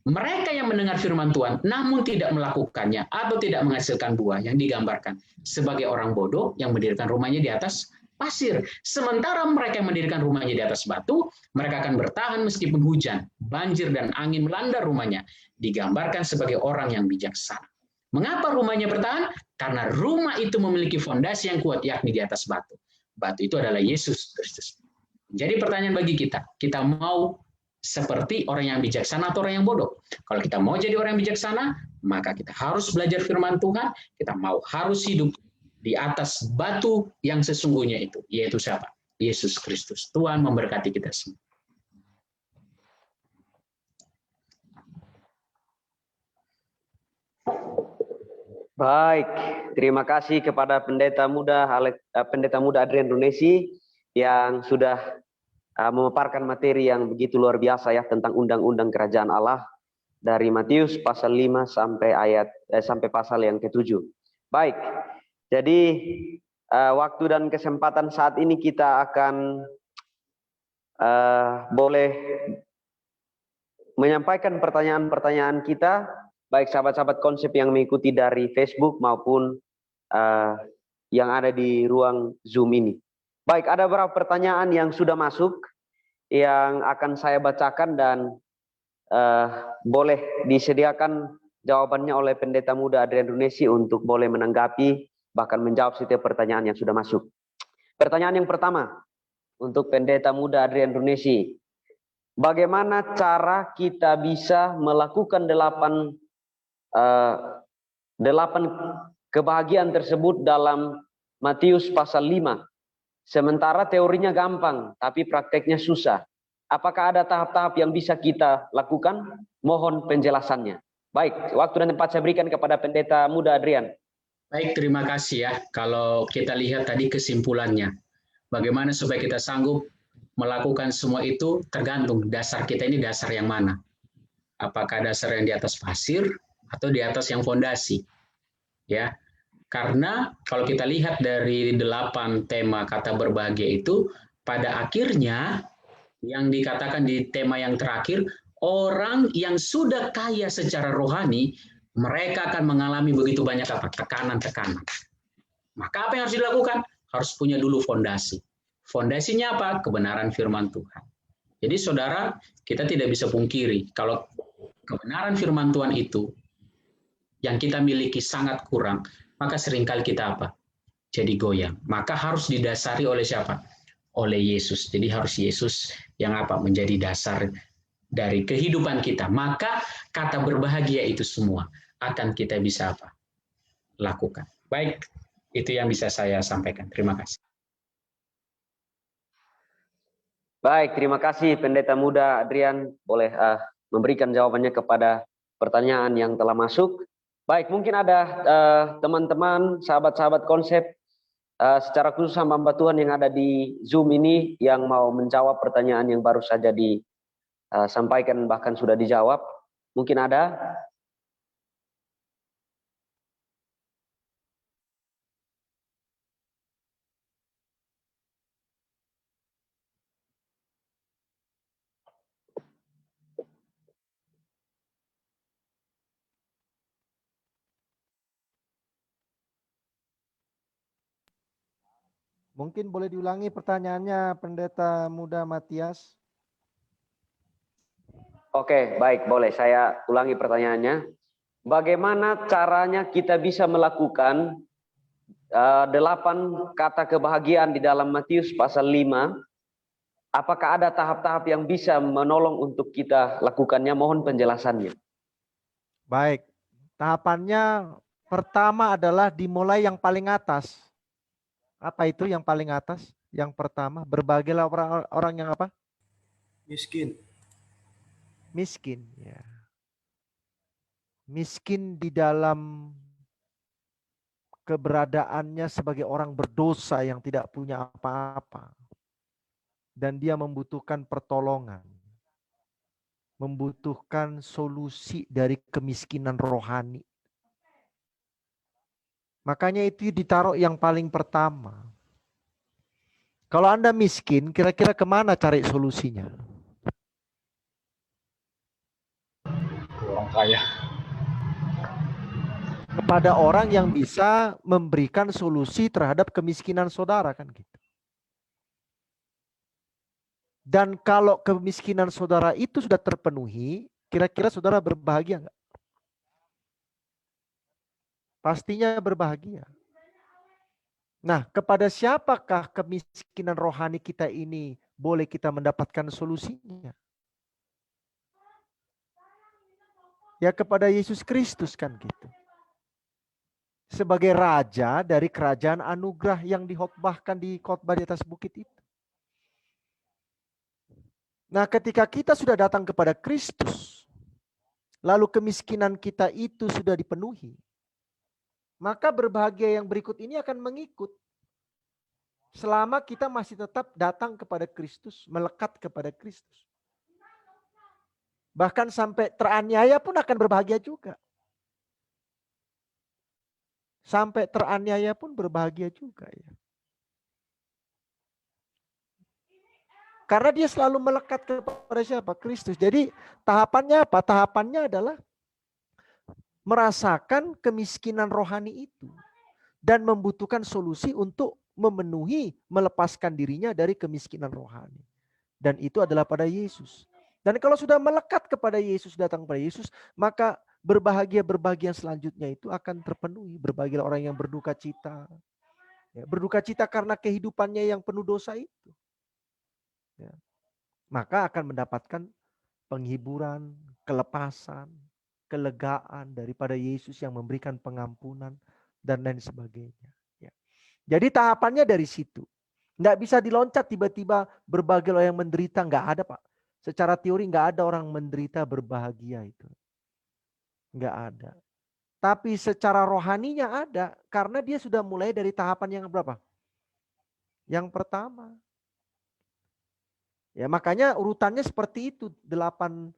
Mereka yang mendengar firman Tuhan namun tidak melakukannya atau tidak menghasilkan buah yang digambarkan sebagai orang bodoh yang mendirikan rumahnya di atas pasir. Sementara mereka yang mendirikan rumahnya di atas batu, mereka akan bertahan meskipun hujan, banjir dan angin melanda rumahnya, digambarkan sebagai orang yang bijaksana. Mengapa rumahnya bertahan? Karena rumah itu memiliki fondasi yang kuat, yakni di atas batu. Batu itu adalah Yesus Kristus. Jadi pertanyaan bagi kita mau seperti orang yang bijaksana atau orang yang bodoh? Kalau kita mau jadi orang yang bijaksana, maka kita harus belajar firman Tuhan, kita harus hidup di atas batu yang sesungguhnya itu, yaitu siapa? Yesus Kristus. Tuhan memberkati kita semua. Baik, terima kasih kepada Pendeta Muda Adrian Runesi yang sudah memaparkan materi yang begitu luar biasa ya tentang undang-undang kerajaan Allah dari Matius pasal 5 sampai pasal yang ke-7. Baik. Jadi waktu dan kesempatan saat ini kita akan boleh menyampaikan pertanyaan-pertanyaan kita, baik sahabat-sahabat konsep yang mengikuti dari Facebook maupun yang ada di ruang Zoom ini. Baik, ada beberapa pertanyaan yang sudah masuk yang akan saya bacakan dan boleh disediakan jawabannya oleh Pendeta Muda Adrian Runesi untuk boleh menanggapi bahkan menjawab setiap pertanyaan yang sudah masuk. Pertanyaan yang pertama untuk Pendeta Muda Adrian Runesi. Bagaimana cara kita bisa melakukan 8 kebahagiaan tersebut dalam Matius pasal 5? Sementara teorinya gampang, tapi prakteknya susah. Apakah ada tahap-tahap yang bisa kita lakukan? Mohon penjelasannya. Baik, waktu dan tempat saya berikan kepada Pendeta Muda Adrian. Baik, terima kasih ya. Kalau kita lihat tadi kesimpulannya, bagaimana supaya kita sanggup melakukan semua itu tergantung dasar kita ini dasar yang mana. Apakah dasar yang di atas pasir atau di atas yang fondasi? Ya, karena kalau kita lihat dari 8 tema kata berbahagia itu, pada akhirnya yang dikatakan di tema yang terakhir, orang yang sudah kaya secara rohani, mereka akan mengalami begitu banyak tekanan-tekanan. Maka apa yang harus dilakukan? Harus punya dulu fondasi. Fondasinya apa? Kebenaran firman Tuhan. Jadi saudara, kita tidak bisa pungkiri kalau kebenaran firman Tuhan itu yang kita miliki sangat kurang, maka seringkali kita apa? Jadi goyang. Maka harus didasari oleh siapa? Oleh Yesus. Jadi harus Yesus yang apa? Menjadi dasar dari kehidupan kita. Maka kata berbahagia itu semua akan kita bisa apa? Lakukan. Baik, itu yang bisa saya sampaikan. Terima kasih. Baik, terima kasih Pendeta Muda Adrian. Boleh memberikan jawabannya kepada pertanyaan yang telah masuk. Baik, mungkin ada teman-teman, sahabat-sahabat konsep, secara khusus hamba Tuhan yang ada di Zoom ini yang mau menjawab pertanyaan yang baru saja disampaikan bahkan sudah dijawab. Mungkin ada? Mungkin boleh diulangi pertanyaannya Pendeta Muda Matias. Oke, baik, boleh saya ulangi pertanyaannya. Bagaimana caranya kita bisa melakukan 8 kata kebahagiaan di dalam Matius pasal 5? Apakah ada tahap-tahap yang bisa menolong untuk kita lakukannya? Mohon penjelasannya. Baik, tahapannya pertama adalah dimulai yang paling atas. Apa itu yang paling atas? Yang pertama, berbahagialah orang yang apa? Miskin. Miskin, ya. Miskin di dalam keberadaannya sebagai orang berdosa yang tidak punya apa-apa. Dan dia membutuhkan pertolongan. Membutuhkan solusi dari kemiskinan rohani. Makanya itu ditaruh yang paling pertama. Kalau Anda miskin, kira-kira kemana cari solusinya? Orang kaya. Kepada orang yang bisa memberikan solusi terhadap kemiskinan saudara, kan gitu. Dan kalau kemiskinan saudara itu sudah terpenuhi, kira-kira saudara berbahagia enggak? pastinya berbahagia. Nah, kepada siapakah kemiskinan rohani kita ini boleh kita mendapatkan solusinya? Ya kepada Yesus Kristus kan gitu. Sebagai raja dari kerajaan anugerah yang dihotbahkan di khotbah di atas bukit itu. Nah, ketika kita sudah datang kepada Kristus, lalu kemiskinan kita itu sudah dipenuhi, maka berbahagia yang berikut ini akan mengikut. Selama kita masih tetap datang kepada Kristus, melekat kepada Kristus. Bahkan sampai teraniaya pun akan berbahagia juga. Sampai teraniaya pun berbahagia juga ya. Karena dia selalu melekat kepada siapa? Kristus. Jadi tahapannya apa? Tahapannya adalah merasakan kemiskinan rohani itu. Dan membutuhkan solusi untuk memenuhi, melepaskan dirinya dari kemiskinan rohani. Dan itu adalah pada Yesus. Dan kalau sudah melekat kepada Yesus, datang kepada Yesus, maka berbahagia selanjutnya itu akan terpenuhi. Berbahagialah orang yang berduka cita. Ya, berduka cita karena kehidupannya yang penuh dosa itu. Ya. Maka akan mendapatkan penghiburan, kelepasan, kelegaan daripada Yesus yang memberikan pengampunan dan lain sebagainya. Ya. Jadi tahapannya dari situ. Nggak bisa diloncat tiba-tiba berbahagia yang menderita. Nggak ada Pak. Secara teori nggak ada orang menderita berbahagia itu. Nggak ada. Tapi secara rohaninya ada. Karena dia sudah mulai dari tahapan yang berapa? Yang pertama. Ya makanya urutannya seperti itu. 8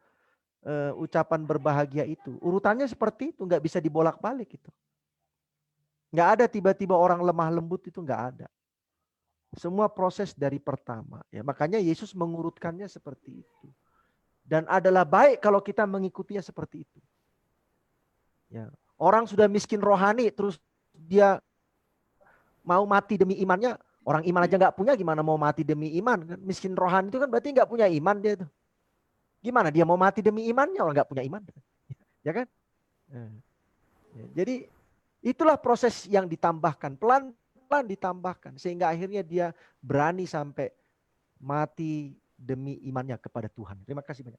ucapan berbahagia itu. Urutannya seperti itu. Nggak bisa dibolak-balik itu. Nggak ada tiba-tiba orang lemah lembut itu nggak ada. Semua proses dari pertama. Ya, makanya Yesus mengurutkannya seperti itu. Dan adalah baik kalau kita mengikutinya seperti itu. Ya. Orang sudah miskin rohani terus dia mau mati demi imannya. Orang iman aja nggak punya gimana mau mati demi iman. Miskin rohani itu kan berarti nggak punya iman dia itu. Gimana dia mau mati demi imannya orang nggak punya iman. Ya kan? Ya, jadi itulah proses yang ditambahkan. Pelan ditambahkan sehingga akhirnya dia berani sampai mati demi imannya kepada Tuhan. Terima kasih banyak.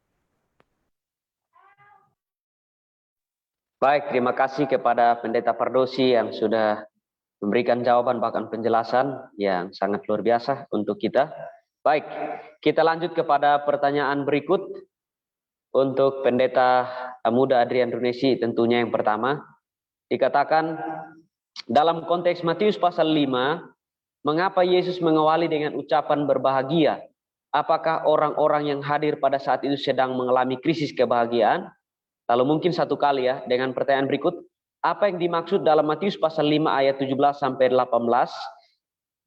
Baik, terima kasih kepada Pendeta Pardosi yang sudah memberikan jawaban bahkan penjelasan yang sangat luar biasa untuk kita. Baik, kita lanjut kepada pertanyaan berikut untuk Pendeta Muda Adrian Runesi. Tentunya yang pertama dikatakan dalam konteks Matius pasal 5, mengapa Yesus mengawali dengan ucapan berbahagia? Apakah orang-orang yang hadir pada saat itu sedang mengalami krisis kebahagiaan? Lalu mungkin satu kali ya dengan pertanyaan berikut, apa yang dimaksud dalam Matius pasal 5 ayat 17 sampai 18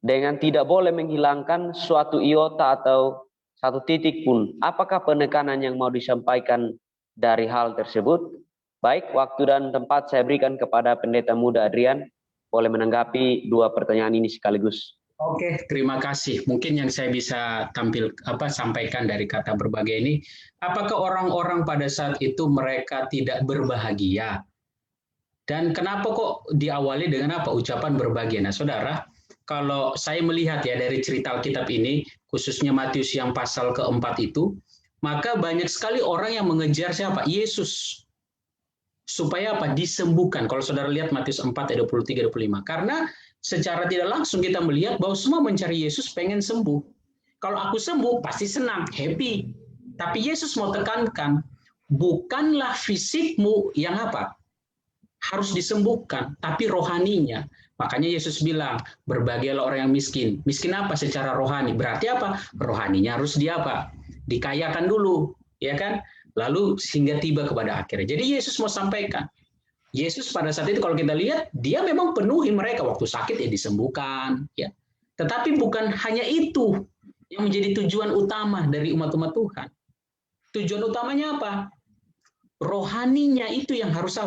dengan tidak boleh menghilangkan suatu iota atau satu titik pun? Apakah penekanan yang mau disampaikan dari hal tersebut? Baik, waktu dan tempat saya berikan kepada Pendeta Muda Adrian. Boleh menanggapi 2 pertanyaan ini sekaligus. Oke, terima kasih. Mungkin yang saya bisa sampaikan dari kata berbahagia ini, apakah orang-orang pada saat itu mereka tidak berbahagia? Dan kenapa kok diawali dengan ucapan berbahagia? Nah, saudara, kalau saya melihat ya dari cerita Alkitab ini, khususnya Matius yang pasal keempat itu, maka banyak sekali orang yang mengejar siapa? Yesus. Supaya disembuhkan. Kalau saudara lihat Matius 4 ayat 23-25. Karena secara tidak langsung kita melihat bahwa semua mencari Yesus pengen sembuh. Kalau aku sembuh pasti senang, happy. Tapi Yesus mau tekankan, bukanlah fisikmu yang harus disembuhkan, tapi rohaninya. Makanya Yesus bilang, berbahagialah orang yang miskin. Miskin apa secara rohani? Berarti rohaninya harus dikayakan dulu, ya kan? Lalu sehingga tiba kepada akhirnya. Jadi Yesus mau sampaikan. Yesus pada saat itu kalau kita lihat, dia memang penuhi mereka. Waktu sakit ya disembuhkan. Ya. Tetapi bukan hanya itu yang menjadi tujuan utama dari umat-umat Tuhan. Tujuan utamanya apa? Rohaninya itu yang harus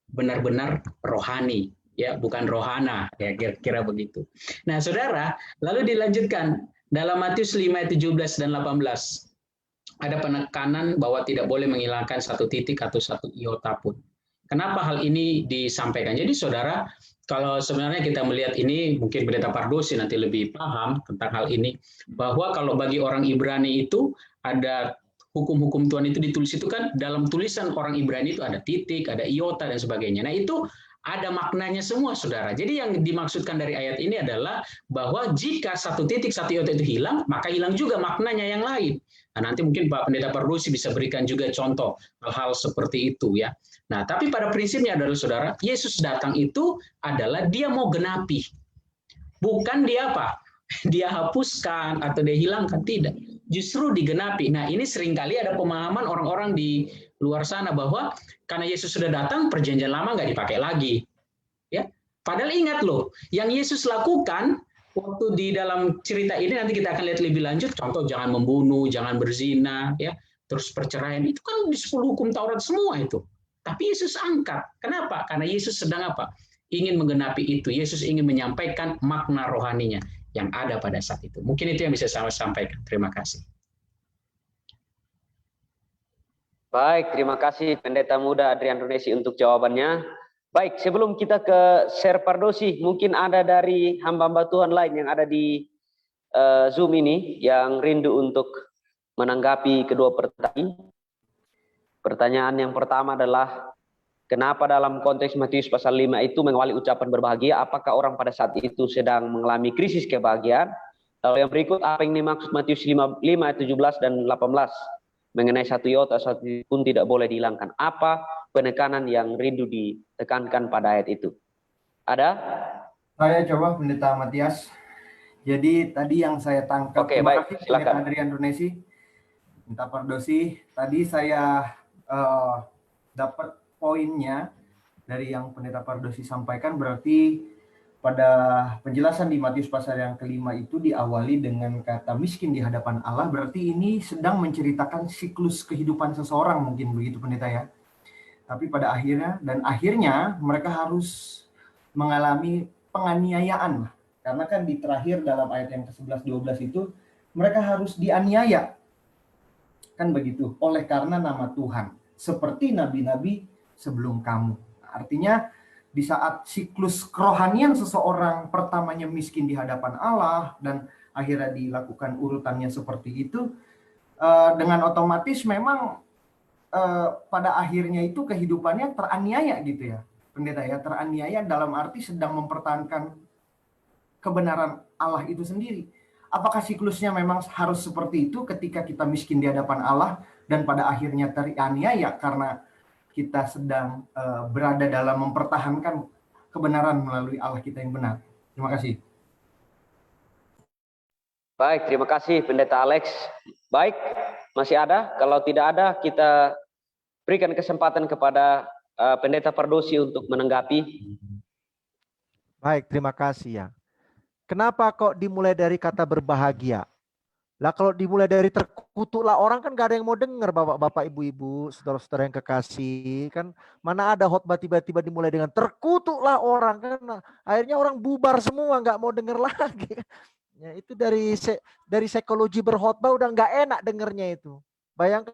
benar-benar rohani. Ya, bukan rohana. Ya, kira-kira begitu. Nah, saudara, lalu dilanjutkan. Dalam Matius 5, 17 dan 18. Ada penekanan bahwa tidak boleh menghilangkan satu titik atau satu iota pun. Kenapa hal ini disampaikan? Jadi saudara, kalau sebenarnya kita melihat ini, mungkin Pendeta Pardosi nanti lebih paham tentang hal ini, bahwa kalau bagi orang Ibrani itu ada hukum-hukum Tuhan itu ditulis itu kan dalam tulisan orang Ibrani itu ada titik, ada iota dan sebagainya. Nah itu ada maknanya semua, saudara. Jadi yang dimaksudkan dari ayat ini adalah bahwa jika satu titik, satu iota itu hilang, maka hilang juga maknanya yang lain. Nah, nanti mungkin Pak Pendeta Pardosi bisa berikan juga contoh hal-hal seperti itu ya. Nah, tapi pada prinsipnya adalah saudara, Yesus datang itu adalah dia mau genapi. Bukan dia apa? Dia hapuskan atau dia hilangkan, tidak. Justru digenapi. Nah, ini seringkali ada pemahaman orang-orang di luar sana bahwa karena Yesus sudah datang, perjanjian lama nggak dipakai lagi. Ya, padahal ingat loh, yang Yesus lakukan waktu di dalam cerita ini nanti kita akan lihat lebih lanjut. Contoh jangan membunuh, jangan berzina, ya, terus perceraian itu kan di 10 hukum Taurat semua itu. Tapi Yesus angkat. Kenapa? Karena Yesus sedang apa? Ingin menggenapi itu. Yesus ingin menyampaikan makna rohaninya yang ada pada saat itu. Mungkin itu yang bisa saya sampaikan. Terima kasih. Baik, terima kasih Pendeta Muda Adrian Runesi untuk jawabannya. Baik, sebelum kita ke share Pardosi, mungkin ada dari hamba-hamba Tuhan lain yang ada di Zoom ini yang rindu untuk menanggapi kedua pertanyaan. Pertanyaan yang pertama adalah, kenapa dalam konteks Matius pasal 5 itu mengawali ucapan berbahagia? Apakah orang pada saat itu sedang mengalami krisis kebahagiaan? Lalu yang berikut, apa yang dimaksud Matius 5 ayat 17 dan 18? Mengenai satu iota, satu pun tidak boleh dihilangkan. Apa penekanan yang rindu ditekankan pada ayat itu? Ada? Saya coba Pendeta Matias. Jadi tadi yang saya tangkap, Oke, terima baik, kasih silakan. Pendeta Adrian Runesi, Pendeta Pardosi. Tadi saya dapat poinnya dari yang Pendeta Pardosi sampaikan, berarti pada penjelasan di Matius pasal yang kelima itu diawali dengan kata miskin di hadapan Allah, berarti ini sedang menceritakan siklus kehidupan seseorang, mungkin begitu Pendeta ya. Tapi pada akhirnya mereka harus mengalami penganiayaan, karena kan di terakhir dalam ayat yang ke-11-12 itu mereka harus dianiaya, kan begitu, oleh karena nama Tuhan, seperti nabi-nabi sebelum kamu. Artinya di saat siklus kerohanian seseorang pertamanya miskin di hadapan Allah dan akhirnya dilakukan urutannya seperti itu, dengan otomatis memang pada akhirnya itu kehidupannya teraniaya gitu ya, Pendeta ya, teraniaya dalam arti sedang mempertahankan kebenaran Allah itu sendiri. Apakah siklusnya memang harus seperti itu ketika kita miskin di hadapan Allah dan pada akhirnya teraniaya karena kita sedang berada dalam mempertahankan kebenaran melalui Allah kita yang benar? Terima kasih. Baik, terima kasih Pendeta Alex. Baik, masih ada? Kalau tidak ada, kita berikan kesempatan kepada Pendeta Pardosi untuk menanggapi. Baik, terima kasih ya. Kenapa kok dimulai dari kata berbahagia? Lah kalau dimulai dari terkutuklah orang kan gak ada yang mau dengar, bapak-bapak, ibu-ibu, saudara-saudara yang kekasih. Kan mana ada khotbah tiba-tiba dimulai dengan terkutuklah orang, kan akhirnya orang bubar semua, nggak mau dengar lagi. Ya, itu dari psikologi berkhotbah udah nggak enak dengernya itu. Bayangkan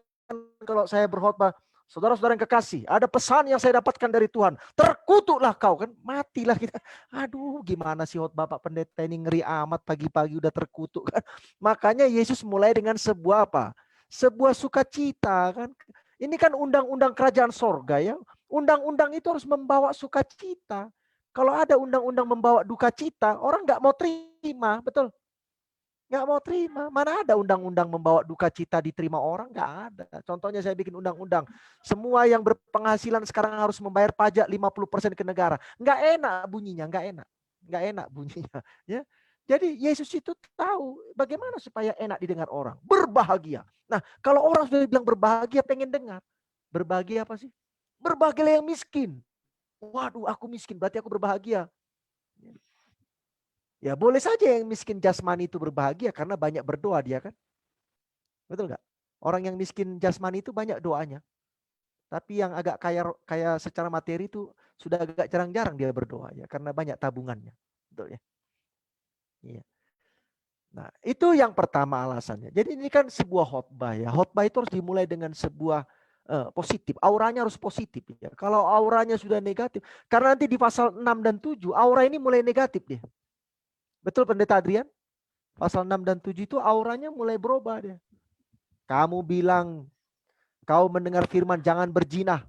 kalau saya berkhotbah, saudara-saudara yang kekasih, ada pesan yang saya dapatkan dari Tuhan. Terkutuklah kau, kan matilah kita. Aduh, gimana sih Bapak Pendeta ini, ngeri amat, pagi-pagi udah terkutuk kan. Makanya Yesus mulai dengan sebuah apa? Sebuah sukacita kan. Ini kan undang-undang kerajaan sorga ya. Undang-undang itu harus membawa sukacita. Kalau ada undang-undang membawa duka cita, orang nggak mau terima, betul? Nggak mau terima. Mana ada undang-undang membawa duka cita diterima orang? Nggak ada. Contohnya saya bikin undang-undang. Semua yang berpenghasilan sekarang harus membayar pajak 50% ke negara. Nggak enak bunyinya, nggak enak. Nggak enak bunyinya. Ya. Jadi Yesus itu tahu bagaimana supaya enak didengar orang. Berbahagia. Nah kalau orang sudah bilang berbahagia, pengen dengar. Berbahagia apa sih? Berbahagialah yang miskin. Waduh, aku miskin, berarti aku berbahagia. Ya boleh saja yang miskin jasmani itu berbahagia karena banyak berdoa dia kan. Betul nggak? Orang yang miskin jasmani itu banyak doanya. Tapi yang agak kaya secara materi itu sudah agak jarang-jarang dia berdoa ya karena banyak tabungannya. Betul ya? Iya. Nah, itu yang pertama alasannya. Jadi ini kan sebuah khotbah ya. Khotbah itu harus dimulai dengan sebuah positif, auranya harus positif ya. Kalau auranya sudah negatif, karena nanti di pasal 6 dan 7 aura ini mulai negatif dia. Betul Pendeta Adrian? Pasal 6 dan 7 itu auranya mulai berubah dia. Kamu bilang kau mendengar firman jangan berzina.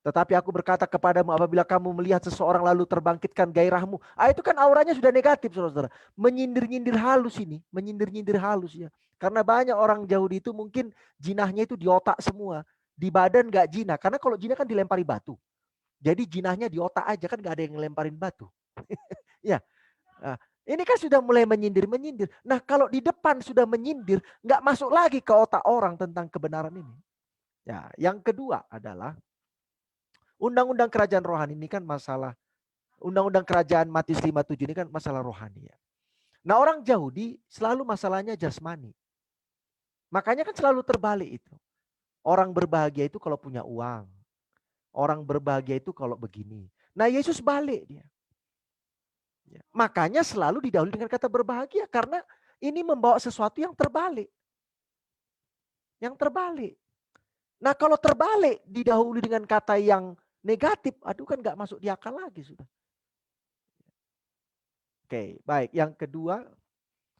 Tetapi aku berkata kepadamu apabila kamu melihat seseorang lalu terbangkitkan gairahmu. Itu kan auranya sudah negatif saudara-saudara. Menyindir-nyindir halus ini. Menyindir-nyindir halus ya. Karena banyak orang Yahudi itu mungkin jinahnya itu di otak semua. Di badan gak jinah. Karena kalau jinah kan dilempari batu. Jadi jinahnya di otak aja kan gak ada yang ngelemparin batu. Ya. Nah, ini kan sudah mulai menyindir-menyindir. Nah kalau di depan sudah menyindir. Gak masuk lagi ke otak orang tentang kebenaran ini. Ya, yang kedua adalah Undang-undang kerajaan rohani ini kan masalah, undang-undang kerajaan Matius 5:7 ini kan masalah rohani ya. Nah orang Yahudi selalu masalahnya jasmani. Makanya kan selalu terbalik itu. Orang berbahagia itu kalau punya uang. Orang berbahagia itu kalau begini. Nah Yesus balik dia. Ya. Makanya selalu didahului dengan kata berbahagia. Karena ini membawa sesuatu yang terbalik. Yang terbalik. Nah kalau terbalik didahului dengan kata yang negatif, aduh kan nggak masuk di akal lagi sudah. Oke, baik. Yang kedua,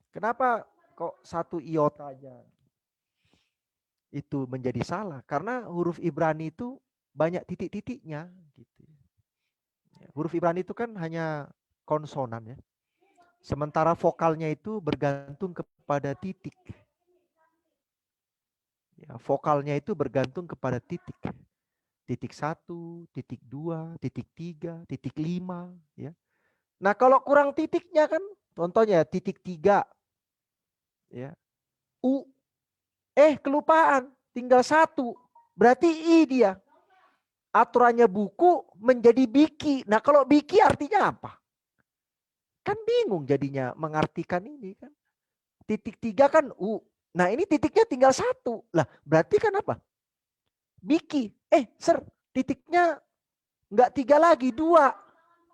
kenapa kok 1 iota aja itu menjadi salah? Karena huruf Ibrani itu banyak titik-titiknya. Gitu. Huruf Ibrani itu kan hanya konsonan ya. Sementara vokalnya itu bergantung kepada titik. Ya, vokalnya itu bergantung kepada titik. Titik 1, titik 2, titik 3, titik 5. Ya. Nah kalau kurang titiknya kan, contohnya titik 3. Ya. U. Kelupaan, tinggal 1. Berarti I dia. Aturannya buku menjadi biki. Nah kalau biki artinya apa? Kan bingung jadinya mengartikan ini kan. Titik 3 kan U. Nah ini titiknya tinggal 1. Lah berarti kan apa? Biki. Titiknya enggak 3 lagi, 2.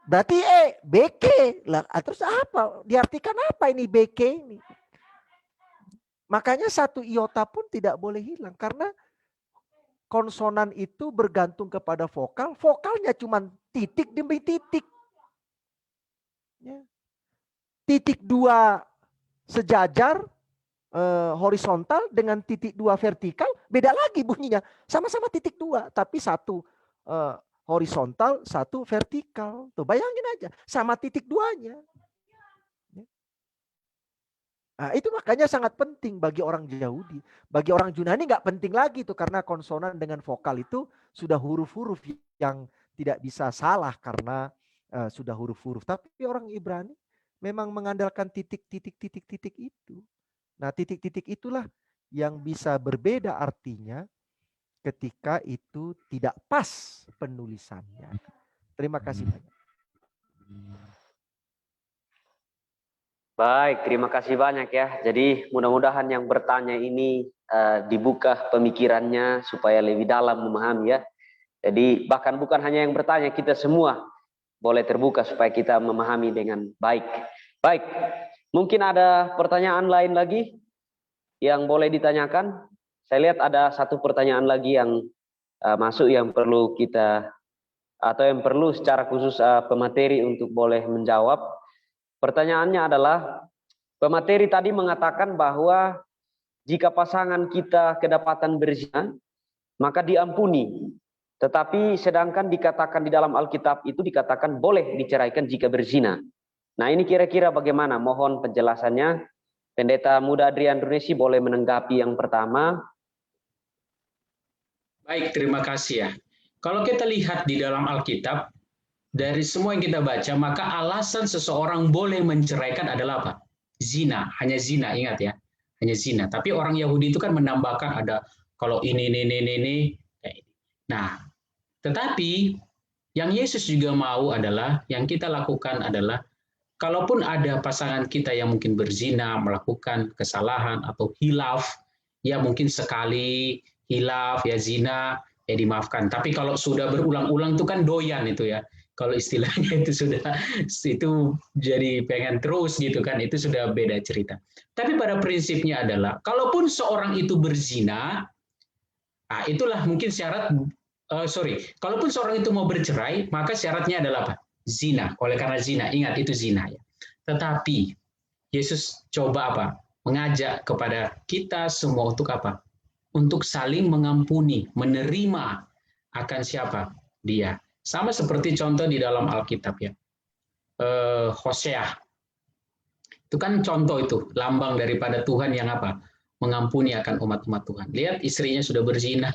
Berarti BK. Lah terus apa? Diartikan apa ini BK ini? Makanya 1 iota pun tidak boleh hilang. Karena konsonan itu bergantung kepada vokal. Vokalnya cuma titik demi titik. Ya. Titik 2 sejajar. Horizontal dengan titik 2 vertikal beda lagi bunyinya, sama-sama titik 2 tapi 1 horizontal 1 vertikal. Tuh bayangin aja sama titik 2-nya. Nah, itu makanya sangat penting bagi orang Yahudi. Bagi orang Yunani nggak penting lagi tuh karena konsonan dengan vokal itu sudah huruf-huruf yang tidak bisa salah karena sudah huruf-huruf. Tapi orang Ibrani memang mengandalkan titik-titik itu. Nah titik-titik itulah yang bisa berbeda artinya ketika itu tidak pas penulisannya. Terima kasih banyak. Baik, terima kasih banyak ya. Jadi mudah-mudahan yang bertanya ini dibuka pemikirannya supaya lebih dalam memahami ya. Jadi bahkan bukan hanya yang bertanya, kita semua boleh terbuka supaya kita memahami dengan baik. Baik. Mungkin ada pertanyaan lain lagi yang boleh ditanyakan. Saya lihat ada 1 pertanyaan lagi yang masuk yang perlu kita atau yang perlu secara khusus pemateri untuk boleh menjawab. Pertanyaannya adalah, pemateri tadi mengatakan bahwa jika pasangan kita kedapatan berzina, maka diampuni. Tetapi sedangkan dikatakan di dalam Alkitab itu dikatakan boleh diceraikan jika berzina. Nah ini kira-kira bagaimana? Mohon penjelasannya. Pendeta Muda Adrian Runesi boleh menanggapi yang pertama. Baik, terima kasih ya. Kalau kita lihat di dalam Alkitab, dari semua yang kita baca, maka alasan seseorang boleh menceraikan adalah apa? Zina, hanya zina, ingat ya. Hanya zina. Tapi orang Yahudi itu kan menambahkan ada kalau ini. Nah, tetapi yang Yesus juga mau adalah, yang kita lakukan adalah, kalaupun ada pasangan kita yang mungkin berzina, melakukan kesalahan atau hilaf, ya mungkin sekali hilaf, ya zina, ya dimaafkan. Tapi kalau sudah berulang-ulang itu kan doyan itu ya. Kalau istilahnya itu jadi pengen terus gitu kan, itu sudah beda cerita. Tapi pada prinsipnya adalah, kalaupun seorang itu berzina, Nah, itulah mungkin syarat, kalaupun seorang itu mau bercerai, maka syaratnya adalah apa? Zina. Oleh karena zina, ingat itu zina ya. Tetapi Yesus coba apa? Mengajak kepada kita semua untuk apa? Untuk saling mengampuni, menerima akan siapa? Dia. Sama seperti contoh di dalam Alkitab ya. Hosea. Itu kan contoh itu, lambang daripada Tuhan yang apa? Mengampuni akan umat-umat Tuhan. Lihat istrinya sudah berzina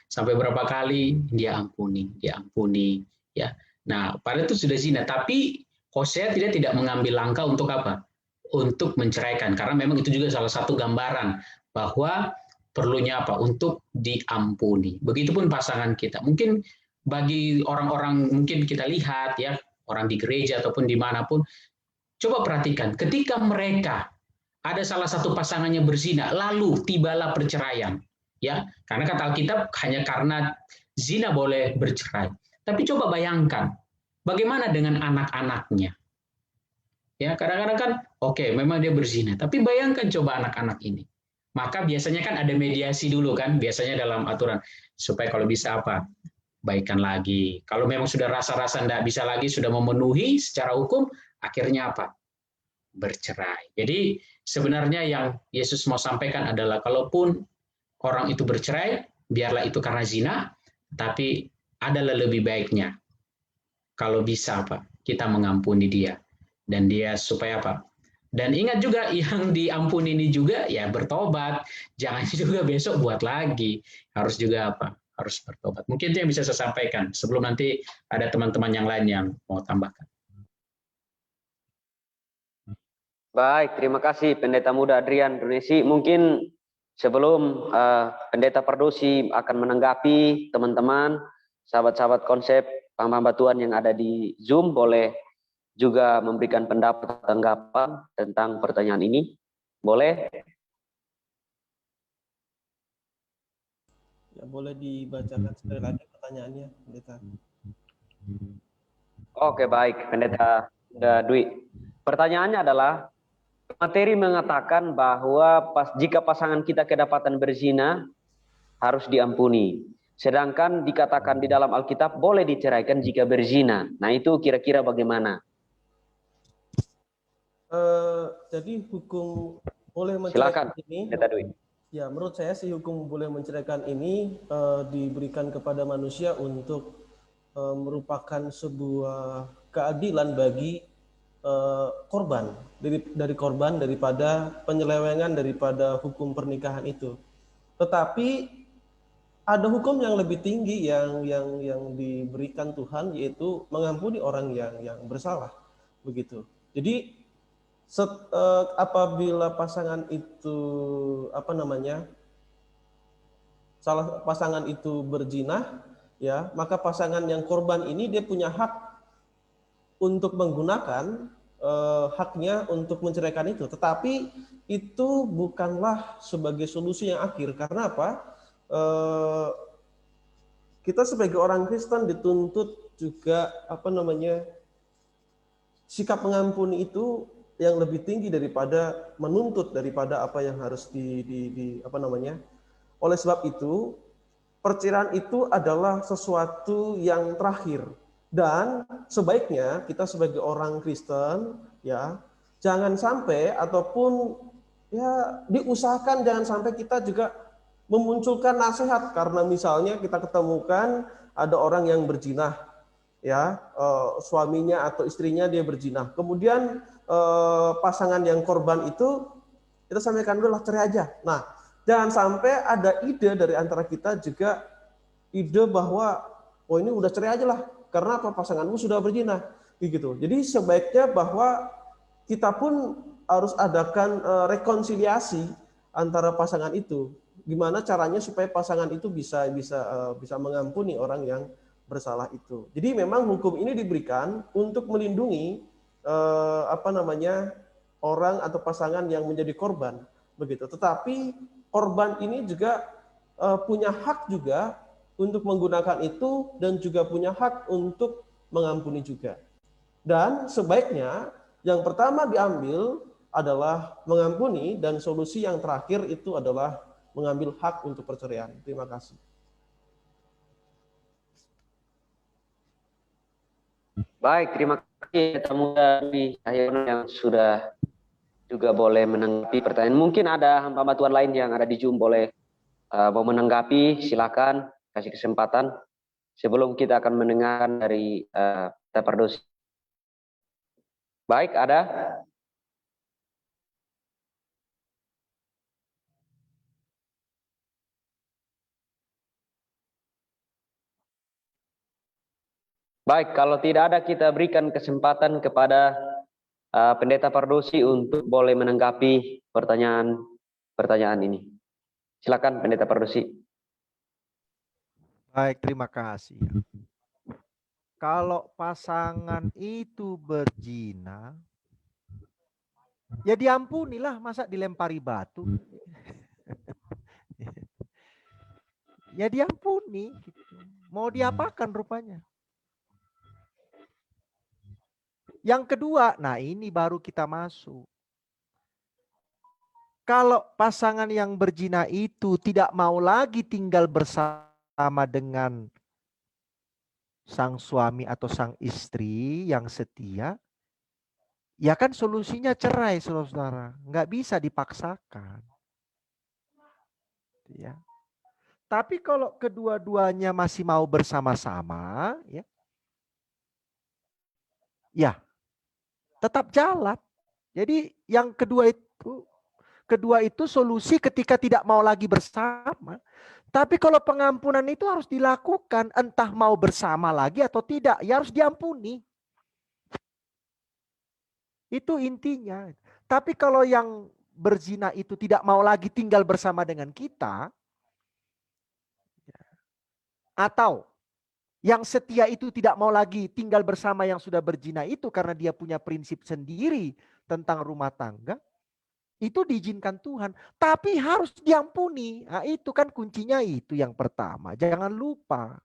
sampai berapa kali dia ampuni ya. Nah, pada itu sudah zina, tapi Hosea tidak mengambil langkah untuk apa? Untuk menceraikan, karena memang itu juga salah satu gambaran bahwa perlunya apa? Untuk diampuni. Begitupun pasangan kita. Mungkin bagi orang-orang mungkin kita lihat ya, orang di gereja ataupun dimanapun, coba perhatikan, ketika mereka ada salah satu pasangannya berzina, lalu tibalah perceraian, ya, karena kata Alkitab hanya karena zina boleh bercerai. Tapi coba bayangkan, bagaimana dengan anak-anaknya? Ya, kadang-kadang kan, oke, memang dia berzina, tapi bayangkan coba anak-anak ini. Maka biasanya kan ada mediasi dulu kan, biasanya dalam aturan supaya kalau bisa apa? Baikan lagi. Kalau memang sudah rasa-rasa tidak bisa lagi, sudah memenuhi secara hukum, akhirnya apa? Bercerai. Jadi sebenarnya yang Yesus mau sampaikan adalah kalaupun orang itu bercerai, biarlah itu karena zina, tapi adalah lebih baiknya kalau bisa apa? Kita mengampuni dia dan dia supaya apa? Dan ingat juga yang diampuni ini juga ya bertobat. Jangan juga besok buat lagi. Harus juga apa? Harus bertobat. Mungkin itu yang bisa saya sampaikan sebelum nanti ada teman-teman yang lain yang mau tambahkan. Baik, terima kasih Pendeta Muda Adrian Runesi. Mungkin sebelum Pendeta Pardosi akan menanggapi teman-teman, sahabat-sahabat konsep hamba Tuhan yang ada di Zoom, boleh juga memberikan pendapat tanggapan tentang pertanyaan ini. Boleh? Ya, boleh dibacakan sekali lagi pertanyaannya, Pendeta. Oke, baik, Pendeta Dwi. Pertanyaannya adalah, materi mengatakan bahwa jika pasangan kita kedapatan berzina, harus diampuni. Sedangkan dikatakan di dalam Alkitab boleh diceraikan jika berzina. Nah, itu kira-kira bagaimana? Jadi hukum boleh Silakan, menceraikan ini, Dwi. ya menurut saya sih hukum boleh menceraikan ini diberikan kepada manusia untuk merupakan sebuah keadilan bagi korban dari korban daripada penyelewengan daripada hukum pernikahan itu. Tetapi ada hukum yang lebih tinggi yang diberikan Tuhan, yaitu mengampuni orang yang bersalah, begitu. Jadi apabila pasangan itu pasangan itu berzina, ya, maka pasangan yang korban ini dia punya hak untuk menggunakan haknya untuk menceraikan itu. Tetapi itu bukanlah sebagai solusi yang akhir. Karena apa? Kita sebagai orang Kristen dituntut juga sikap mengampuni itu yang lebih tinggi daripada menuntut daripada apa yang harus Oleh sebab itu, perceraian itu adalah sesuatu yang terakhir, dan sebaiknya kita sebagai orang Kristen ya jangan sampai ataupun ya diusahakan jangan sampai kita juga memunculkan nasihat karena misalnya kita ketemukan ada orang yang berzina, ya suaminya atau istrinya dia berzina, kemudian pasangan yang korban itu kita sampaikan dulu lah cerai aja. Nah, jangan sampai ada ide dari antara kita juga ide bahwa oh ini udah cerai aja lah karena apa, pasanganmu sudah berzina gitu. Jadi sebaiknya bahwa kita pun harus adakan rekonsiliasi antara pasangan itu. Gimana caranya supaya pasangan itu bisa mengampuni orang yang bersalah itu. Jadi memang hukum ini diberikan untuk melindungi orang atau pasangan yang menjadi korban begitu. Tetapi korban ini juga punya hak juga untuk menggunakan itu dan juga punya hak untuk mengampuni juga. Dan sebaiknya yang pertama diambil adalah mengampuni dan solusi yang terakhir itu adalah mengambil hak untuk perceraian. Terima kasih. Baik, terima kasih tamu dari Cahyono yang sudah juga boleh menanggapi pertanyaan. Mungkin ada hamba Tuhan lain yang ada di Zoom boleh mau menanggapi, silakan kasih kesempatan sebelum kita akan mendengarkan dari Tapardosi. Baik, ada. Baik, kalau tidak ada kita berikan kesempatan kepada Pendeta Pardosi untuk boleh menanggapi pertanyaan ini. Silakan Pendeta Pardosi. Baik, terima kasih. Kalau pasangan itu berzina, ya diampunilah, masa dilempari batu. Ya diampuni. Gitu. Mau diapakan rupanya? Yang kedua, nah ini baru kita masuk. Kalau pasangan yang berzina itu tidak mau lagi tinggal bersama dengan sang suami atau sang istri yang setia, ya kan solusinya cerai, saudara. Nggak bisa dipaksakan. Ya. Tapi kalau kedua-duanya masih mau bersama-sama, ya tetap jalan. Jadi yang kedua itu solusi ketika tidak mau lagi bersama. Tapi kalau pengampunan itu harus dilakukan, entah mau bersama lagi atau tidak, ya harus diampuni. Itu intinya. Tapi kalau yang berzina itu tidak mau lagi tinggal bersama dengan kita, atau yang setia itu tidak mau lagi tinggal bersama yang sudah berzina itu karena dia punya prinsip sendiri tentang rumah tangga, itu diizinkan Tuhan. Tapi harus diampuni. Nah, itu kan kuncinya itu yang pertama. Jangan lupa.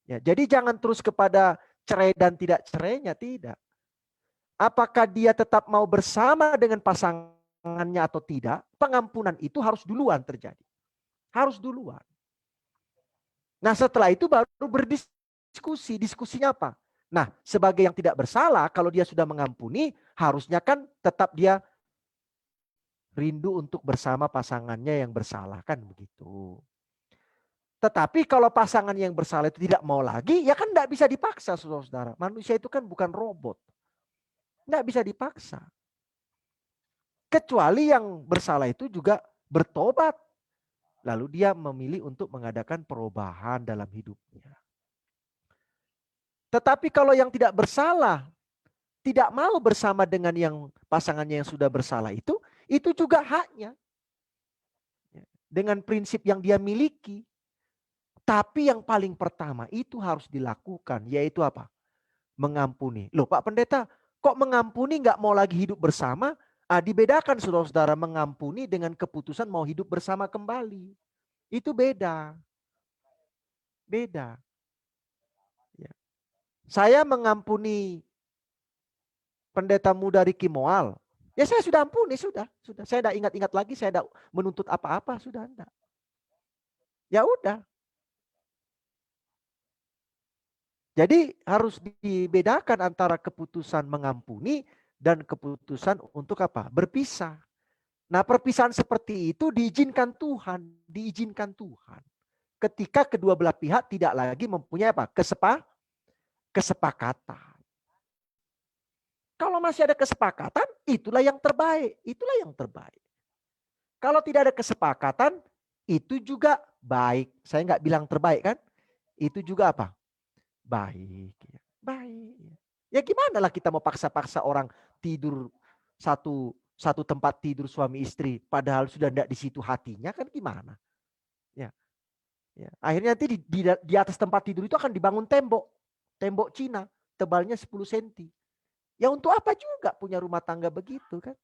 Ya, jadi jangan terus kepada cerai dan tidak cerainya, tidak. Apakah dia tetap mau bersama dengan pasangannya atau tidak, pengampunan itu harus duluan terjadi. Harus duluan. Nah setelah itu baru berdiskusi. Diskusinya apa? Nah sebagai yang tidak bersalah, kalau dia sudah mengampuni, harusnya kan tetap dia rindu untuk bersama pasangannya yang bersalah, kan begitu. Tetapi kalau pasangan yang bersalah itu tidak mau lagi, ya kan tidak bisa dipaksa, saudara-saudara. Manusia itu kan bukan robot. Tidak bisa dipaksa. Kecuali yang bersalah itu juga bertobat. Lalu dia memilih untuk mengadakan perubahan dalam hidupnya. Tetapi kalau yang tidak bersalah, tidak mau bersama dengan yang pasangannya yang sudah bersalah itu juga haknya. Dengan prinsip yang dia miliki. Tapi yang paling pertama itu harus dilakukan, yaitu apa? Mengampuni. Loh Pak Pendeta, kok mengampuni nggak mau lagi hidup bersama? Dibedakan saudara-saudara, mengampuni dengan keputusan mau hidup bersama kembali. Itu beda. Beda. Ya. Saya mengampuni pendeta muda Ricky Moal. Ya saya sudah ampuni, sudah. Saya tidak ingat-ingat lagi, saya tidak menuntut apa-apa, sudah enggak. Ya udah. Jadi harus dibedakan antara keputusan mengampuni dan keputusan untuk apa? Berpisah. Nah perpisahan seperti itu diizinkan Tuhan. Diizinkan Tuhan. Ketika kedua belah pihak tidak lagi mempunyai apa? Kesepakatan. Kalau masih ada kesepakatan, itulah yang terbaik. Itulah yang terbaik. Kalau tidak ada kesepakatan, itu juga baik. Saya nggak bilang terbaik kan? Itu juga apa? Baik. Baik. Ya gimana lah kita mau paksa-paksa orang tidur satu tempat tidur suami istri, padahal sudah tidak di situ hatinya, kan gimana? Ya. Akhirnya nanti di atas tempat tidur itu akan dibangun tembok Cina, tebalnya 10 cm. Ya untuk apa juga punya rumah tangga begitu kan?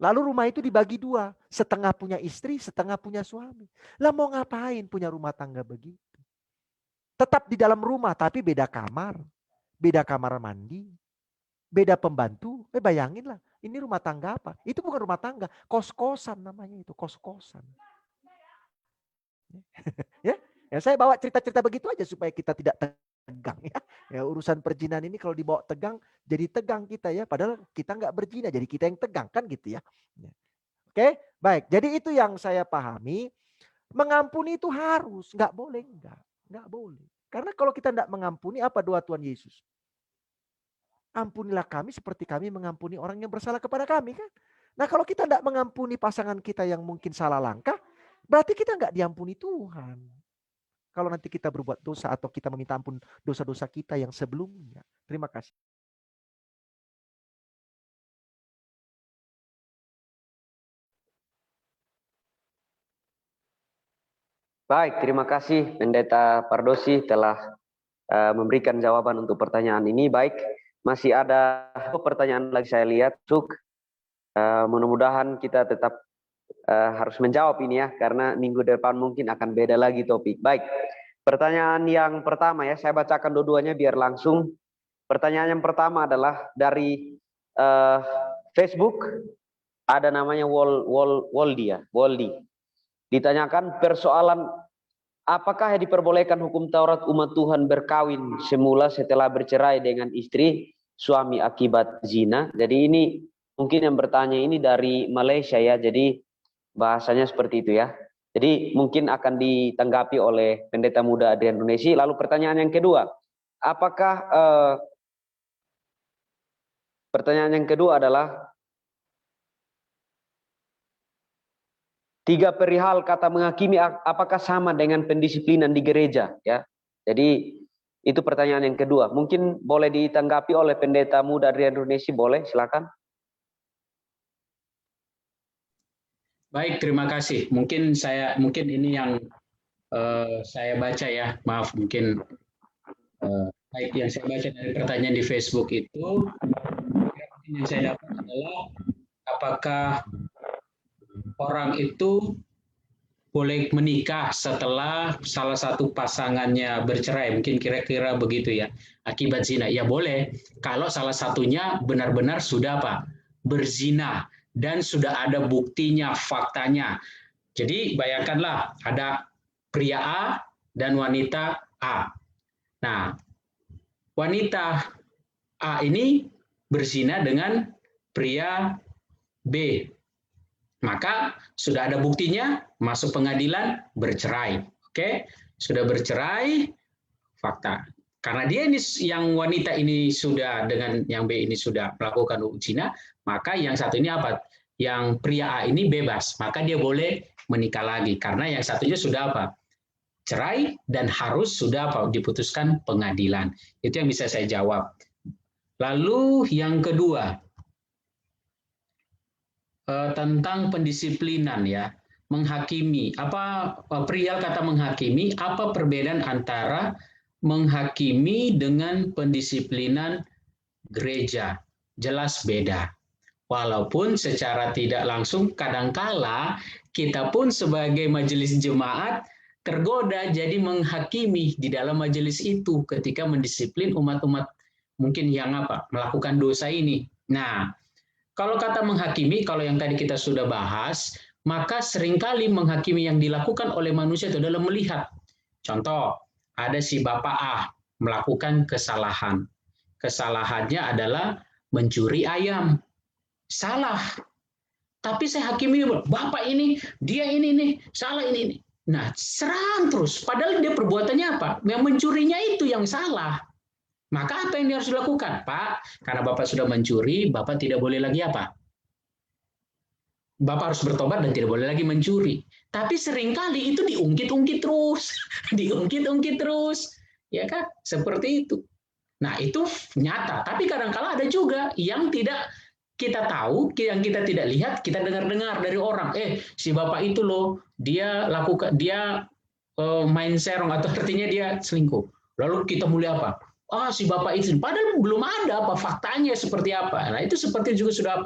Lalu rumah itu dibagi dua, setengah punya istri, setengah punya suami. Lah mau ngapain punya rumah tangga begitu? Tetap di dalam rumah tapi beda kamar mandi, beda pembantu. Bayangin lah, ini rumah tangga apa? Itu bukan rumah tangga, kos-kosan namanya itu, kos-kosan. Ya, saya bawa cerita-cerita begitu aja supaya kita tidak tegang ya. Ya urusan perzinahan ini kalau dibawa tegang jadi tegang kita ya, padahal kita nggak berzina, jadi kita yang tegang kan gitu ya. Oke, baik. Jadi itu yang saya pahami. Mengampuni itu harus, nggak boleh nggak boleh. Karena kalau kita nggak mengampuni, apa doa Tuhan Yesus? Ampunilah kami seperti kami mengampuni orang yang bersalah kepada kami kan. Nah kalau kita nggak mengampuni pasangan kita yang mungkin salah langkah, berarti kita nggak diampuni Tuhan. Kalau nanti kita berbuat dosa atau kita meminta ampun dosa-dosa kita yang sebelumnya. Terima kasih. Baik, terima kasih Pendeta Pardosi telah memberikan jawaban untuk pertanyaan ini. Baik, masih ada pertanyaan lagi saya lihat. Mudah-mudahan kita tetap harus menjawab ini ya, karena minggu depan mungkin akan beda lagi topik. Baik, pertanyaan yang pertama ya, saya bacakan dua-duanya biar langsung. Pertanyaan yang pertama adalah dari Facebook, ada namanya Woldi. Ditanyakan persoalan apakah diperbolehkan hukum Taurat umat Tuhan berkawin semula setelah bercerai dengan istri suami akibat zina. Jadi ini mungkin yang bertanya ini dari Malaysia ya, jadi bahasanya seperti itu ya. Jadi mungkin akan ditanggapi oleh Pendeta Muda Adrian Runesi. Lalu pertanyaan yang kedua, pertanyaan yang kedua adalah 3 perihal kata menghakimi apakah sama dengan pendisiplinan di gereja ya. Jadi itu pertanyaan yang kedua. Mungkin boleh ditanggapi oleh Pendeta Muda Adrian Runesi, boleh silakan. Baik, terima kasih. Mungkin ini yang saya baca ya. Maaf, mungkin baik yang saya baca dari pertanyaan di Facebook itu yang saya dapat adalah apakah orang itu boleh menikah setelah salah satu pasangannya bercerai, mungkin kira-kira begitu ya, akibat zina. Ya boleh, kalau salah satunya benar-benar sudah berzina dan sudah ada buktinya, faktanya. Jadi bayangkanlah ada pria A dan wanita A. Nah, wanita A ini berzina dengan pria B. Maka sudah ada buktinya, masuk pengadilan, bercerai. Oke, sudah bercerai, fakta. Karena dia ini yang wanita ini sudah dengan yang B ini sudah melakukan zina, maka yang satu ini apa? Yang pria A ini bebas, maka dia boleh menikah lagi karena yang satunya sudah cerai dan harus sudah diputuskan pengadilan. Itu yang bisa saya jawab. Lalu yang kedua, tentang pendisiplinan ya, menghakimi. Perihal kata menghakimi, apa perbedaan antara menghakimi dengan pendisiplinan gereja? Jelas beda. Walaupun secara tidak langsung kadangkala kita pun sebagai majelis jemaat tergoda jadi menghakimi di dalam majelis itu ketika mendisiplin umat-umat mungkin yang melakukan dosa ini. Nah, kalau kata menghakimi, kalau yang tadi kita sudah bahas, maka seringkali menghakimi yang dilakukan oleh manusia itu adalah melihat. Contoh, ada si Bapak A melakukan kesalahan. Kesalahannya adalah mencuri ayam. Salah. Tapi saya hakimi, Bapak ini, dia ini nih, salah ini. Nah, serang terus. Padahal dia perbuatannya apa? Yang mencurinya itu yang salah. Maka apa yang harus dilakukan? Pak, karena Bapak sudah mencuri, Bapak tidak boleh lagi Bapak harus bertobat dan tidak boleh lagi mencuri. Tapi seringkali itu diungkit-ungkit terus. Diungkit-ungkit terus. Ya kan? Seperti itu. Nah, itu nyata. Tapi kadang-kala ada juga yang tidak kita tahu, yang kita tidak lihat, kita dengar-dengar dari orang. Si Bapak itu loh, dia main serong, atau artinya dia selingkuh. Lalu kita mulai si Bapak itu, padahal belum ada faktanya seperti apa. Nah, itu seperti juga sudah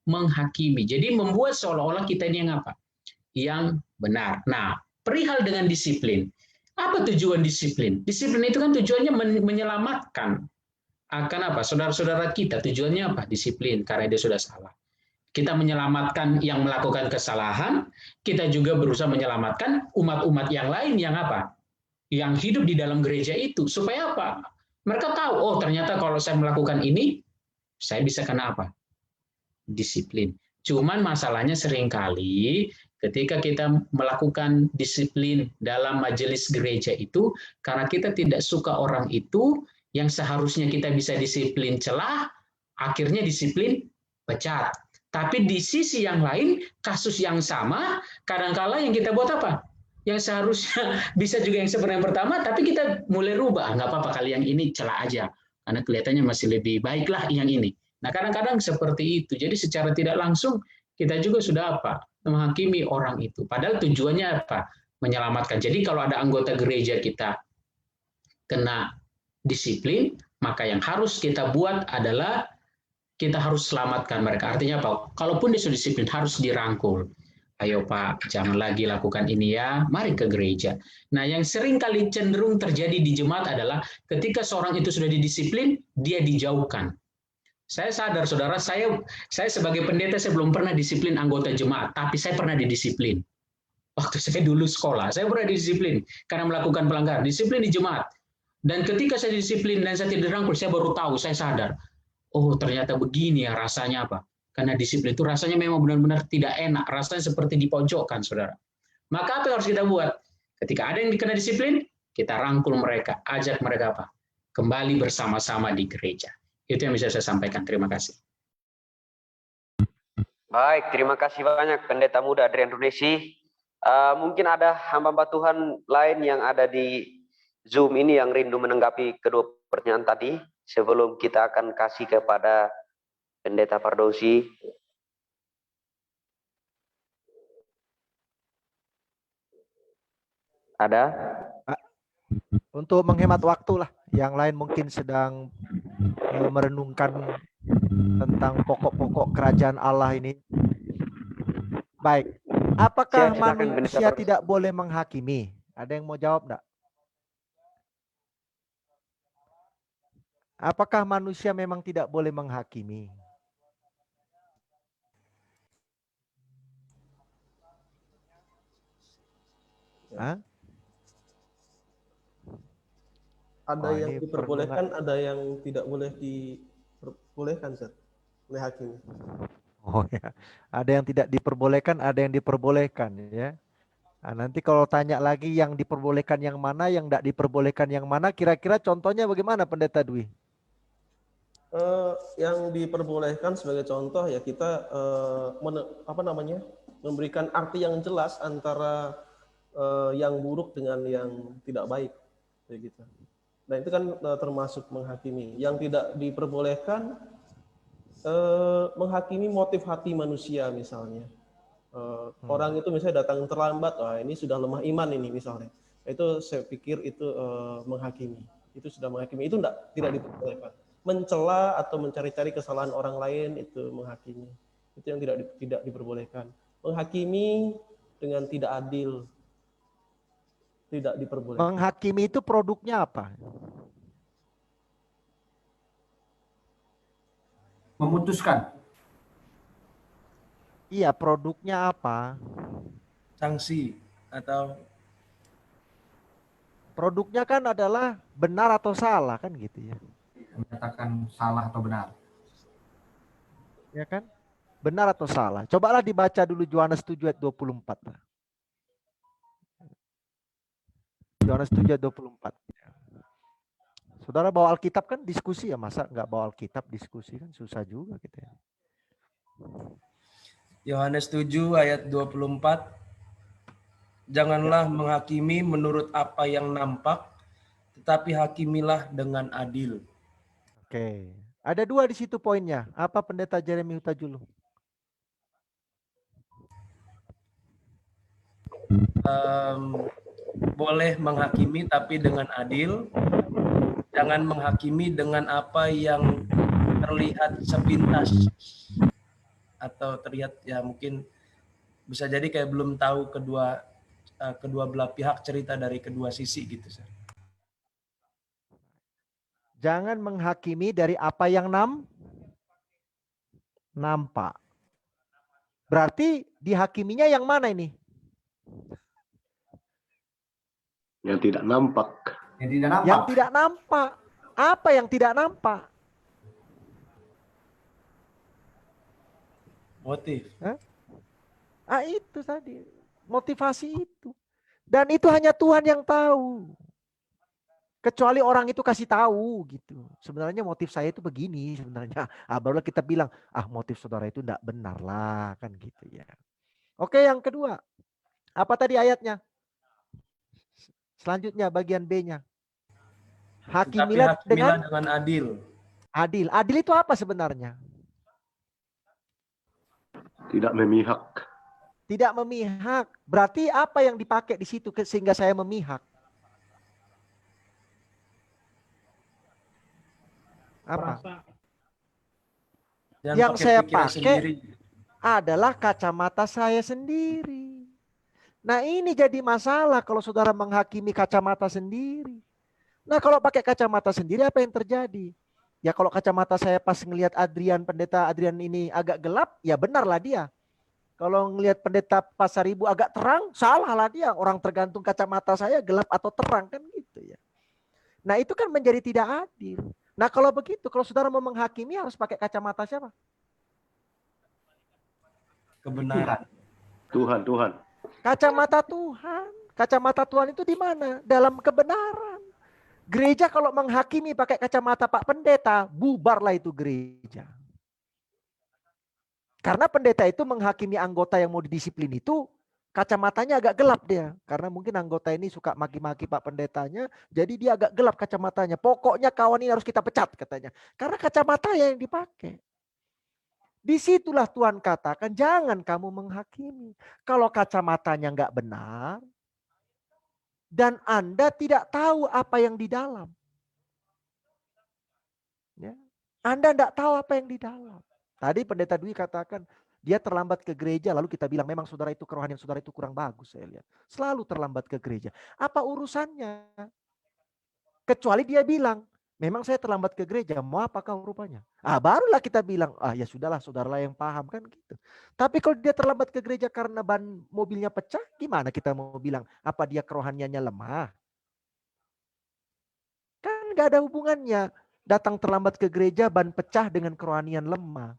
menghakimi. Jadi membuat seolah-olah kita ini yang yang benar. Nah, perihal dengan disiplin. Apa tujuan disiplin? Disiplin itu kan tujuannya menyelamatkan akan saudara-saudara kita. Tujuannya disiplin karena dia sudah salah. Kita menyelamatkan yang melakukan kesalahan, kita juga berusaha menyelamatkan umat-umat yang lain yang yang hidup di dalam gereja itu. Supaya apa? Mereka tahu, oh ternyata kalau saya melakukan ini, saya bisa kena apa? Disiplin. Cuman masalahnya seringkali ketika kita melakukan disiplin dalam majelis gereja itu, karena kita tidak suka orang itu, yang seharusnya kita bisa disiplin celah, akhirnya disiplin pecat. Tapi di sisi yang lain, kasus yang sama, kadang-kala yang kita buat apa? Yang seharusnya bisa juga yang seperti yang pertama, tapi kita mulai rubah. Nggak apa-apa, kali yang ini celah aja. Karena kelihatannya masih lebih baiklah yang ini. Nah, kadang-kadang seperti itu. Jadi secara tidak langsung, kita juga sudah apa? Menghakimi orang itu. Padahal tujuannya apa? Menyelamatkan. Jadi kalau ada anggota gereja kita kena disiplin, maka yang harus kita buat adalah kita harus selamatkan mereka. Artinya apa? Kalaupun dia sudah disiplin, harus dirangkul. Ayo Pak, jangan lagi lakukan ini ya, mari ke gereja. Nah, yang sering kali cenderung terjadi di jemaat adalah ketika seorang itu sudah didisiplin, dia dijauhkan. Saya sadar, saudara, saya sebagai pendeta, saya belum pernah disiplin anggota jemaat, tapi saya pernah didisiplin. Waktu saya dulu sekolah, saya pernah didisiplin karena melakukan pelanggaran, disiplin di jemaat. Dan ketika saya disiplin dan saya tidak dirangkul, saya baru tahu, saya sadar, oh ternyata begini ya rasanya apa. Karena disiplin itu rasanya memang benar-benar tidak enak, rasanya seperti dipojokkan, saudara. Maka apa yang harus kita buat? Ketika ada yang dikena disiplin, kita rangkul mereka, ajak mereka apa? Kembali bersama-sama di gereja. Itu yang bisa saya sampaikan. Terima kasih. Baik, terima kasih banyak Pendeta Muda Adrian Runesi. Mungkin ada hamba-hamba Tuhan lain yang ada di Zoom ini yang rindu menanggapi kedua pertanyaan tadi. Sebelum kita akan kasih kepada Pendeta Pardousi. Ada? Untuk menghemat waktu lah. Yang lain mungkin sedang merenungkan tentang pokok-pokok kerajaan Allah ini. Baik. Apakah manusia tidak boleh menghakimi? Ada yang mau jawab enggak? Apakah manusia memang tidak boleh menghakimi? Hah? Ada yang diperbolehkan, ada yang tidak boleh diperbolehkan, Sir, oleh hakim. Oh ya, ada yang tidak diperbolehkan, ada yang diperbolehkan ya. Nah, nanti kalau tanya lagi yang diperbolehkan yang mana, yang tidak diperbolehkan yang mana, kira-kira contohnya bagaimana Pendeta Dwi? Yang diperbolehkan sebagai contoh ya kita memberikan arti yang jelas antara yang buruk dengan yang tidak baik, kayak gitu. Nah itu kan termasuk menghakimi. Yang tidak diperbolehkan menghakimi motif hati manusia misalnya. Orang itu misalnya datang terlambat, wah ini sudah lemah iman ini misalnya. Itu saya pikir itu menghakimi. Itu sudah menghakimi. Itu tidak diperbolehkan. Mencela atau mencari-cari kesalahan orang lain itu menghakimi. Itu yang tidak diperbolehkan. Menghakimi dengan tidak adil tidak diperbolehkan. Menghakimi itu produknya apa? Memutuskan. Iya, produknya apa? Sanksi atau produknya kan adalah benar atau salah kan gitu ya. Menyatakan salah atau benar. Ya kan? Benar atau salah. Cobalah dibaca dulu Yohanes 7 ayat 24. Yohanes 7 ayat 24. Saudara bawa Alkitab kan diskusi ya, masa nggak bawa Alkitab diskusi kan susah juga gitu ya. Yohanes 7 ayat 24. Janganlah menghakimi menurut apa yang nampak, tetapi hakimilah dengan adil. Oke. Ada dua di situ poinnya. Apa Pendeta Jeremy Hutajulu? Boleh menghakimi tapi dengan adil. Jangan menghakimi dengan apa yang terlihat sepintas atau terlihat ya mungkin bisa jadi kayak belum tahu kedua belah pihak cerita dari kedua sisi gitu. Jangan menghakimi dari apa yang nampak. Berarti dihakiminya yang mana ini? Yang tidak nampak. Yang tidak nampak. Yang tidak nampak. Apa yang tidak nampak? Motif. Ah, itu tadi. Motivasi itu. Dan itu hanya Tuhan yang tahu. Kecuali orang itu kasih tahu gitu. Sebenarnya motif saya itu begini sebenarnya. Barulah kita bilang, motif saudara itu enggak benar lah. Kan gitu ya. Oke, yang kedua. Apa tadi ayatnya? Selanjutnya bagian B-nya. Hakimilah dengan adil. Adil. Adil itu apa sebenarnya? Tidak memihak. Tidak memihak. Berarti apa yang dipakai di situ sehingga saya memihak? Apa? Yang saya pakai adalah kacamata saya sendiri. Nah, ini jadi masalah kalau saudara menghakimi kacamata sendiri. Nah, kalau pakai kacamata sendiri apa yang terjadi? Ya kalau kacamata saya pas ngelihat pendeta Adrian ini agak gelap, ya benarlah dia. Kalau ngelihat pendeta Pasaribu agak terang, salahlah dia. Orang tergantung kacamata saya gelap atau terang kan gitu ya. Nah, itu kan menjadi tidak adil. Nah, kalau begitu, kalau saudara mau menghakimi harus pakai kacamata siapa? Kebenaran. Tuhan. Kacamata Tuhan. Kacamata Tuhan itu di mana? Dalam kebenaran. Gereja kalau menghakimi pakai kacamata Pak Pendeta, bubarlah itu gereja. Karena pendeta itu menghakimi anggota yang mau didisiplin itu, kacamatanya agak gelap dia. Karena mungkin anggota ini suka maki-maki Pak Pendetanya, jadi dia agak gelap kacamatanya. Pokoknya kawan ini harus kita pecat katanya. Karena kacamata yang dipakai. Disitulah Tuhan katakan, jangan kamu menghakimi. Kalau kacamatanya nggak benar, dan Anda tidak tahu apa yang di dalam. Ya. Anda tidak tahu apa yang di dalam. Tadi Pendeta Dwi katakan, dia terlambat ke gereja, lalu kita bilang memang saudara itu kerohanian saudara itu kurang bagus, saya lihat. Selalu terlambat ke gereja. Apa urusannya? Kecuali dia bilang, memang saya terlambat ke gereja, mau apakah rupanya? Barulah kita bilang, ya sudahlah saudara yang paham kan gitu. Tapi kalau dia terlambat ke gereja karena ban mobilnya pecah, gimana kita mau bilang apa dia kerohaniannya lemah? Kan gak ada hubungannya datang terlambat ke gereja ban pecah dengan kerohanian lemah.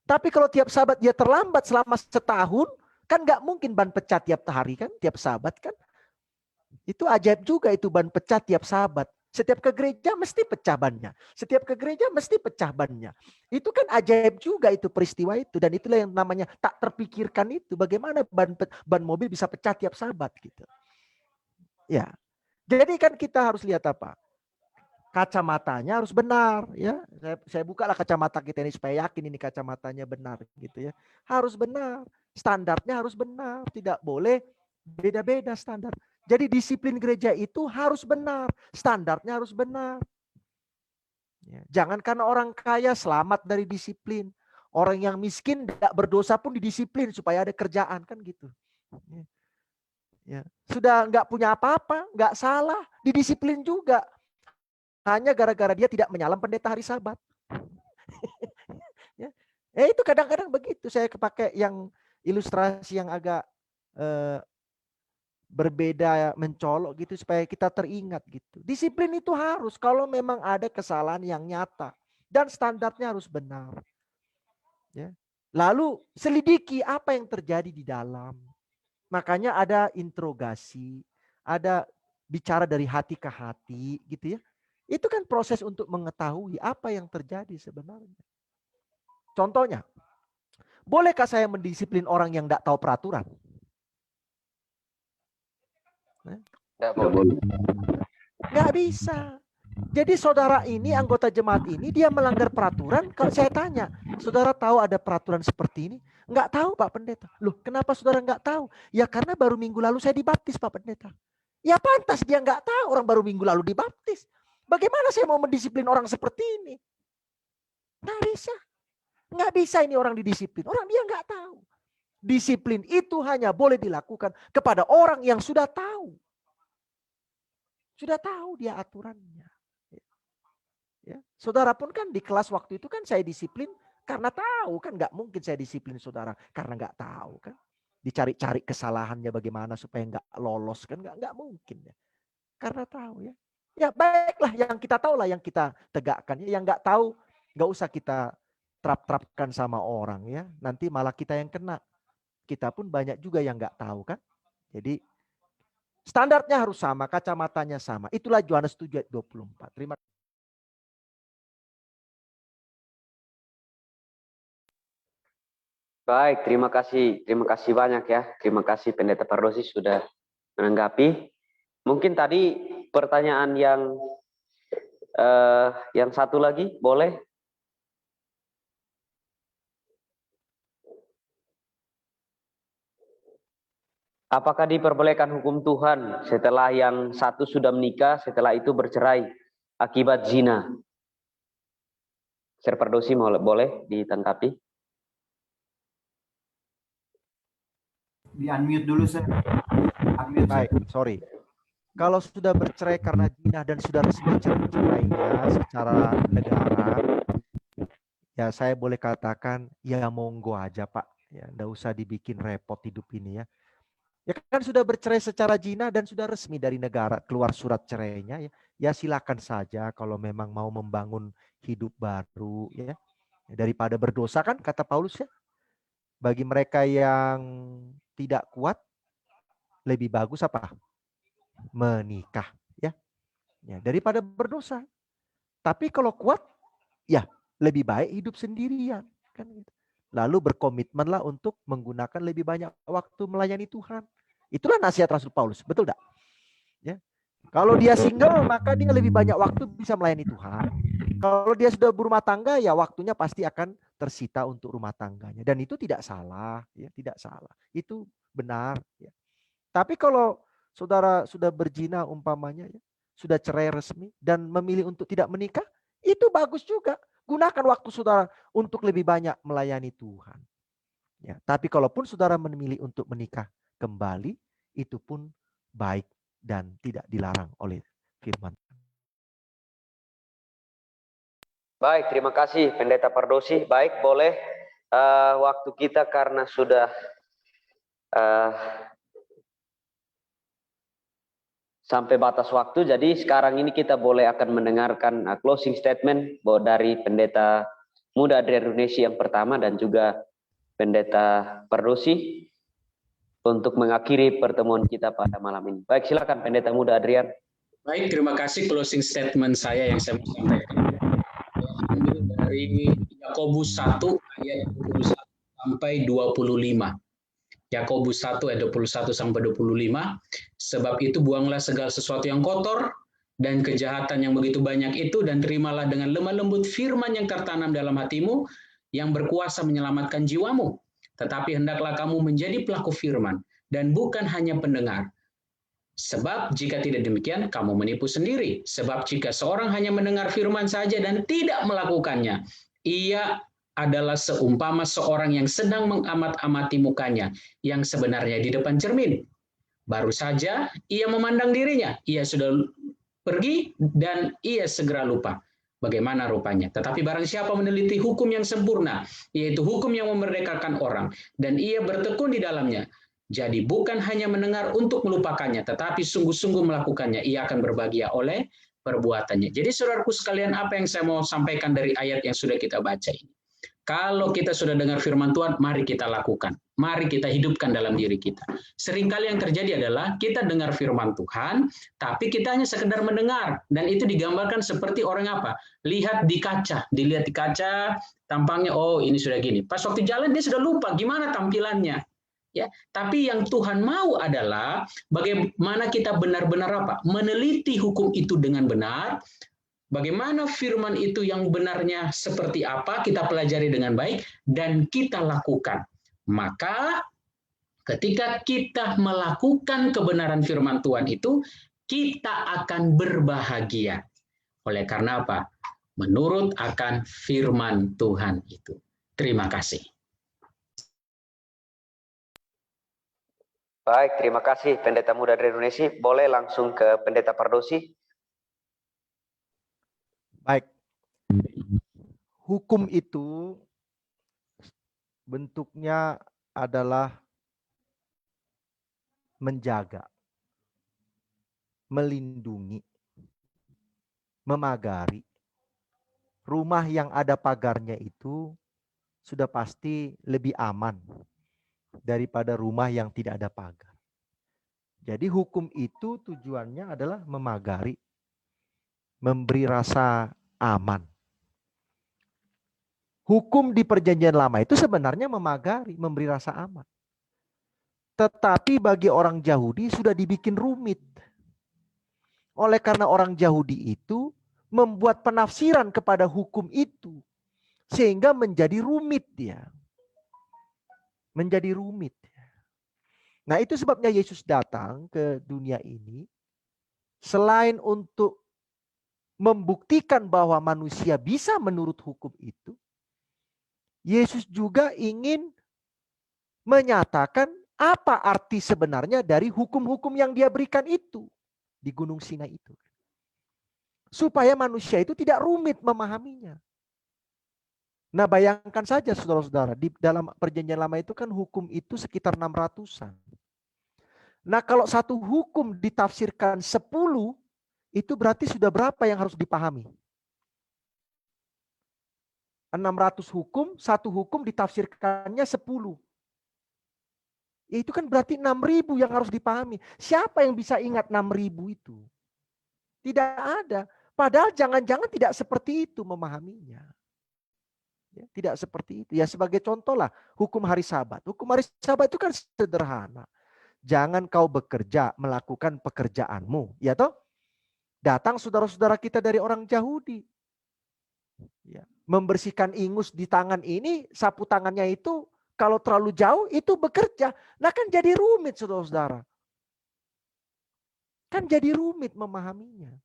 Tapi kalau tiap sabat dia terlambat selama setahun, kan gak mungkin ban pecah tiap hari kan, tiap sabat kan. Itu ajaib juga itu ban pecah tiap sabat. Setiap ke gereja mesti pecah bannya. Setiap ke gereja mesti pecah bannya. Itu kan ajaib juga itu peristiwa itu. Dan itulah yang namanya tak terpikirkan itu. Bagaimana ban mobil bisa pecah tiap sabat gitu. Ya. Jadi kan kita harus lihat apa? Kacamatanya harus benar ya. Saya bukalah kacamata kita ini supaya yakin ini kacamatanya benar gitu ya. Harus benar. Standarnya harus benar. Tidak boleh beda-beda standar. Jadi disiplin gereja itu harus benar. Standarnya harus benar. Ya, jangan karena orang kaya selamat dari disiplin. Orang yang miskin tidak berdosa pun didisiplin supaya ada kerjaan kan gitu. Ya. Sudah nggak punya apa-apa, nggak salah, didisiplin juga. Hanya gara-gara dia tidak menyalam pendeta hari Sabat. Ya. Itu kadang-kadang begitu. Saya pakai yang ilustrasi yang agak berbeda, mencolok gitu supaya kita teringat gitu. Disiplin itu harus kalau memang ada kesalahan yang nyata dan standarnya harus benar. Ya. Lalu selidiki apa yang terjadi di dalam. Makanya ada interogasi, ada bicara dari hati ke hati gitu ya. Itu kan proses untuk mengetahui apa yang terjadi sebenarnya. Contohnya, bolehkah saya mendisiplin orang yang tidak tahu peraturan? Nggak bisa. Jadi saudara ini, anggota jemaat ini, dia melanggar peraturan. Kalau saya tanya, saudara tahu ada peraturan seperti ini? Nggak tahu Pak Pendeta. Loh, kenapa saudara nggak tahu? Ya karena baru minggu lalu saya dibaptis Pak Pendeta. Ya pantas dia nggak tahu, orang baru minggu lalu dibaptis. Bagaimana saya mau mendisiplin orang seperti ini? Nggak bisa. Nggak bisa ini orang didisiplin. Orang dia nggak tahu. Disiplin itu hanya boleh dilakukan kepada orang yang sudah tahu. Sudah tahu dia aturannya. Ya. Saudara pun kan di kelas waktu itu kan saya disiplin karena tahu kan, nggak mungkin saya disiplin saudara karena nggak tahu kan. dicari-cari kesalahannya bagaimana supaya nggak lolos, kan nggak mungkin ya. Karena tahu ya. Ya baiklah, yang kita tahu lah yang kita tegakkan. Yang nggak tahu nggak usah kita terapkan sama orang ya. Nanti malah kita yang kena. Kita pun banyak juga yang nggak tahu kan. Jadi standarnya harus sama, kacamatanya sama. Itulah Yohanes 7 ayat 24. Terima kasih. Baik, terima kasih banyak ya. Terima kasih Pendeta Pardosi sudah menanggapi. Mungkin tadi pertanyaan yang satu lagi, boleh? Apakah diperbolehkan hukum Tuhan setelah yang satu sudah menikah, setelah itu bercerai akibat zina? Sir Pardosi boleh ditanggapi? Di-unmute dulu, Sir. Unmute, Sir. Baik, sorry. Kalau sudah bercerai karena zina dan sudah resmi cerainya secara negara, ya saya boleh katakan ya monggo aja Pak. Ya, enggak usah dibikin repot hidup ini ya. Ya kan sudah bercerai secara zina dan sudah resmi dari negara keluar surat cerainya ya. Ya silakan saja kalau memang mau membangun hidup baru ya. Daripada berdosa kan kata Paulus ya. Bagi mereka yang tidak kuat lebih bagus apa? Menikah ya. Ya, daripada berdosa. Tapi kalau kuat ya lebih baik hidup sendirian kan gitu. Lalu berkomitmenlah untuk menggunakan lebih banyak waktu melayani Tuhan. Itulah nasihat Rasul Paulus, betul enggak? Ya. Kalau dia single maka dia lebih banyak waktu bisa melayani Tuhan. Kalau dia sudah berumah tangga ya waktunya pasti akan tersita untuk rumah tangganya dan itu tidak salah ya, tidak salah. Itu benar ya. Tapi kalau saudara sudah berzina umpamanya ya, sudah cerai resmi dan memilih untuk tidak menikah, itu bagus juga. Gunakan waktu saudara untuk lebih banyak melayani Tuhan. Ya, tapi kalaupun saudara memilih untuk menikah kembali, itu pun baik dan tidak dilarang oleh firman. Baik, terima kasih Pendeta Pardosi. Baik, boleh waktu kita karena sudah sampai batas waktu, jadi sekarang ini kita boleh akan mendengarkan closing statement dari Pendeta Muda Adrian Runesi yang pertama dan juga Pendeta Pardosi untuk mengakhiri pertemuan kita pada malam ini. Baik, silakan Pendeta Muda Adrian. Baik, terima kasih. Closing statement saya yang saya mau sampaikan ambil dari Yakobus 1 ayat 21 sampai 25. Yakobus 1 ayat 21 sampai 25. Sebab itu buanglah segala sesuatu yang kotor dan kejahatan yang begitu banyak itu dan terimalah dengan lemah lembut firman yang tertanam dalam hatimu yang berkuasa menyelamatkan jiwamu. Tetapi hendaklah kamu menjadi pelaku firman dan bukan hanya pendengar. Sebab jika tidak demikian, kamu menipu sendiri. Sebab jika seorang hanya mendengar firman saja dan tidak melakukannya, ia adalah seumpama seorang yang sedang mengamat-amati mukanya, yang sebenarnya di depan cermin. Baru saja ia memandang dirinya, ia sudah pergi dan ia segera lupa bagaimana rupanya. Tetapi barang siapa meneliti hukum yang sempurna, yaitu hukum yang memerdekakan orang, dan ia bertekun di dalamnya, jadi bukan hanya mendengar untuk melupakannya, tetapi sungguh-sungguh melakukannya, ia akan berbahagia oleh perbuatannya. Jadi saudaraku sekalian, apa yang saya mau sampaikan dari ayat yang sudah kita baca ini? Kalau kita sudah dengar firman Tuhan, mari kita lakukan. Mari kita hidupkan dalam diri kita. Seringkali yang terjadi adalah kita dengar firman Tuhan, tapi kita hanya sekedar mendengar. Dan itu digambarkan seperti orang apa? Lihat di kaca. Dilihat di kaca, tampangnya, oh ini sudah gini. Pas waktu jalan dia sudah lupa gimana tampilannya. Ya, tapi yang Tuhan mau adalah bagaimana kita benar-benar apa? Meneliti hukum itu dengan benar. Bagaimana firman itu yang benarnya seperti apa, kita pelajari dengan baik dan kita lakukan. Maka ketika kita melakukan kebenaran firman Tuhan itu, kita akan berbahagia. Oleh karena apa? Menurut akan firman Tuhan itu. Terima kasih. Baik, terima kasih Pendeta Muda dari Indonesia. Boleh langsung ke Pendeta Pardosi. Baik. Hukum itu bentuknya adalah menjaga, melindungi, memagari. Rumah yang ada pagarnya itu sudah pasti lebih aman daripada rumah yang tidak ada pagar. Jadi hukum itu tujuannya adalah memagari, memberi rasa aman. Hukum di Perjanjian Lama itu sebenarnya memagari, memberi rasa aman. Tetapi bagi orang Yahudi sudah dibikin rumit. Oleh karena orang Yahudi itu membuat penafsiran kepada hukum itu. Sehingga menjadi rumit dia. Menjadi rumit. Nah itu sebabnya Yesus datang ke dunia ini. Selain untuk membuktikan bahwa manusia bisa menurut hukum itu. Yesus juga ingin menyatakan apa arti sebenarnya dari hukum-hukum yang dia berikan itu di Gunung Sinai itu. Supaya manusia itu tidak rumit memahaminya. Nah bayangkan saja saudara-saudara, di dalam Perjanjian Lama itu kan hukum itu sekitar 600-an. Nah kalau satu hukum ditafsirkan 10, itu berarti sudah berapa yang harus dipahami? 600 hukum, satu hukum ditafsirkannya 10. Itu kan berarti 6.000 yang harus dipahami. Siapa yang bisa ingat 6.000 itu? Tidak ada. Padahal jangan-jangan tidak seperti itu memahaminya. Ya, tidak seperti itu. Ya sebagai contoh lah, hukum hari Sabat. Hukum hari Sabat itu kan sederhana. Jangan kau bekerja melakukan pekerjaanmu. Ya toh? Datang saudara-saudara kita dari orang Yahudi. Ya. Membersihkan ingus di tangan ini, sapu tangannya itu kalau terlalu jauh itu bekerja. Nah kan jadi rumit saudara-saudara. Kan jadi rumit memahaminya.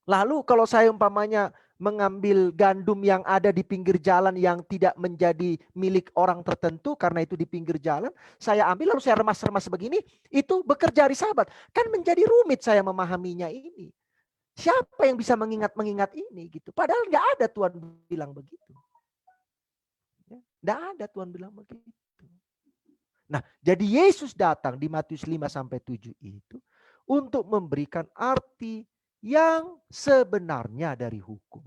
Lalu kalau saya umpamanya mengambil gandum yang ada di pinggir jalan yang tidak menjadi milik orang tertentu karena itu di pinggir jalan, saya ambil lalu saya remas-remas begini, itu bekerja hari Sabat. Kan menjadi rumit saya memahaminya ini. Siapa yang bisa mengingat ini gitu? Padahal nggak ada Tuhan bilang begitu. Nggak ada Tuhan bilang begitu. Nah, jadi Yesus datang di Matius 5-7 itu untuk memberikan arti yang sebenarnya dari hukum.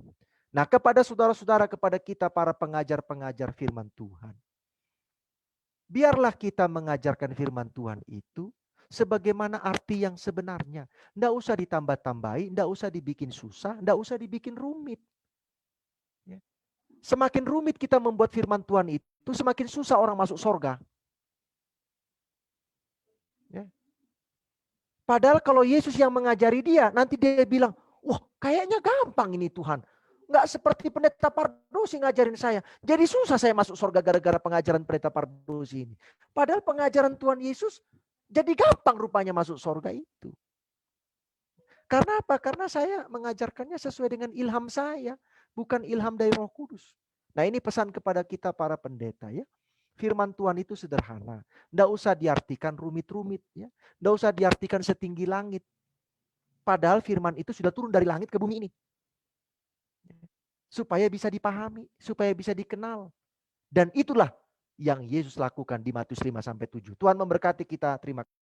Nah, kepada saudara-saudara, kepada kita para pengajar-pengajar firman Tuhan. Biarlah kita mengajarkan firman Tuhan itu sebagaimana arti yang sebenarnya. Nggak usah ditambah-tambahi, nggak usah dibikin susah, nggak usah dibikin rumit. Ya. Semakin rumit kita membuat firman Tuhan itu, semakin susah orang masuk surga. Ya. Padahal kalau Yesus yang mengajari dia, nanti dia bilang, wah kayaknya gampang ini Tuhan. Nggak seperti pendeta Pardosi ngajarin saya. Jadi susah saya masuk surga gara-gara pengajaran pendeta Pardosi ini. Padahal pengajaran Tuhan Yesus jadi gampang rupanya masuk surga itu. Karena apa? Karena saya mengajarkannya sesuai dengan ilham saya. Bukan ilham dari Roh Kudus. Nah ini pesan kepada kita para pendeta ya. Firman Tuhan itu sederhana. Nggak usah diartikan rumit-rumit. Ya. Nggak usah diartikan setinggi langit. Padahal firman itu sudah turun dari langit ke bumi ini. Supaya bisa dipahami. Supaya bisa dikenal. Dan itulah yang Yesus lakukan di Matius 5-7. Tuhan memberkati kita. Terima kasih.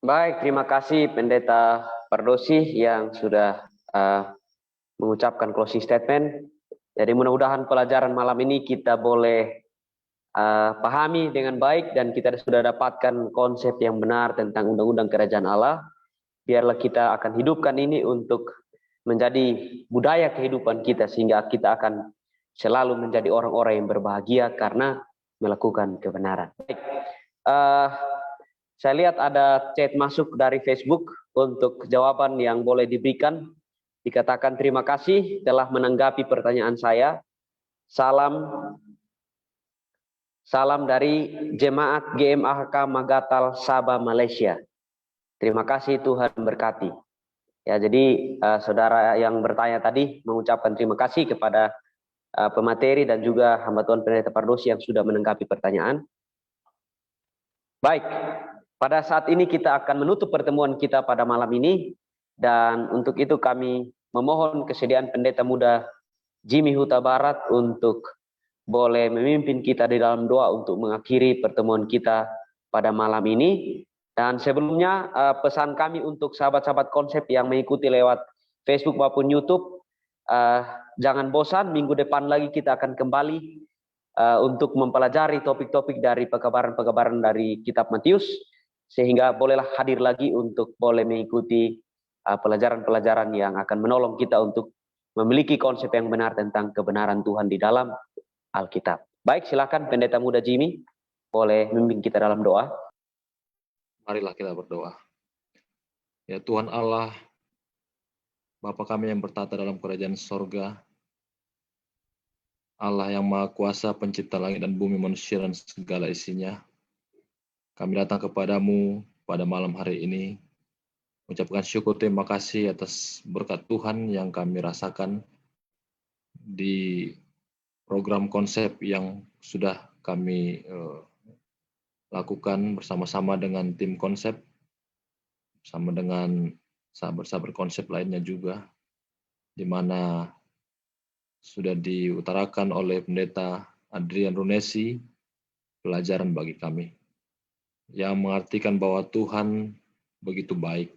Baik, terima kasih Pendeta Pardosi yang sudah mengucapkan closing statement. Jadi mudah-mudahan pelajaran malam ini kita boleh pahami dengan baik dan kita sudah dapatkan konsep yang benar tentang undang-undang kerajaan Allah. Biarlah kita akan hidupkan ini untuk menjadi budaya kehidupan kita sehingga kita akan selalu menjadi orang-orang yang berbahagia karena melakukan kebenaran. Baik, saya lihat ada chat masuk dari Facebook untuk jawaban yang boleh diberikan. Dikatakan terima kasih telah menanggapi pertanyaan saya. Salam dari Jemaat GMAHK Magatal Sabah Malaysia. Terima kasih, Tuhan berkati. Ya, jadi saudara yang bertanya tadi mengucapkan terima kasih kepada pemateri dan juga hamba Tuhan Pendeta Pardosi yang sudah menanggapi pertanyaan. Baik, pada saat ini kita akan menutup pertemuan kita pada malam ini dan untuk itu kami memohon kesediaan Pendeta Muda Jimmy Huta Barat untuk boleh memimpin kita di dalam doa untuk mengakhiri pertemuan kita pada malam ini. Dan sebelumnya pesan kami untuk sahabat-sahabat konsep yang mengikuti lewat Facebook maupun YouTube, jangan bosan, minggu depan lagi kita akan kembali untuk mempelajari topik-topik dari pekabaran-pekabaran dari kitab Matius, sehingga bolehlah hadir lagi untuk boleh mengikuti pelajaran-pelajaran yang akan menolong kita untuk memiliki konsep yang benar tentang kebenaran Tuhan di dalam Alkitab. Baik, silakan Pendeta Muda Jimmy boleh memimpin kita dalam doa. Marilah kita berdoa. Ya Tuhan Allah, Bapa kami yang bertata dalam kerajaan sorga, Allah yang Maha Kuasa, pencipta langit dan bumi, manusia dan segala isinya, kami datang kepadamu pada malam hari ini, mengucapkan syukur terima kasih atas berkat Tuhan yang kami rasakan di program konsep yang sudah kami lakukan bersama-sama dengan tim konsep, bersama dengan sahabat-sahabat konsep lainnya juga, di mana sudah diutarakan oleh Pendeta Adrian Runesi pelajaran bagi kami, yang mengartikan bahwa Tuhan begitu baik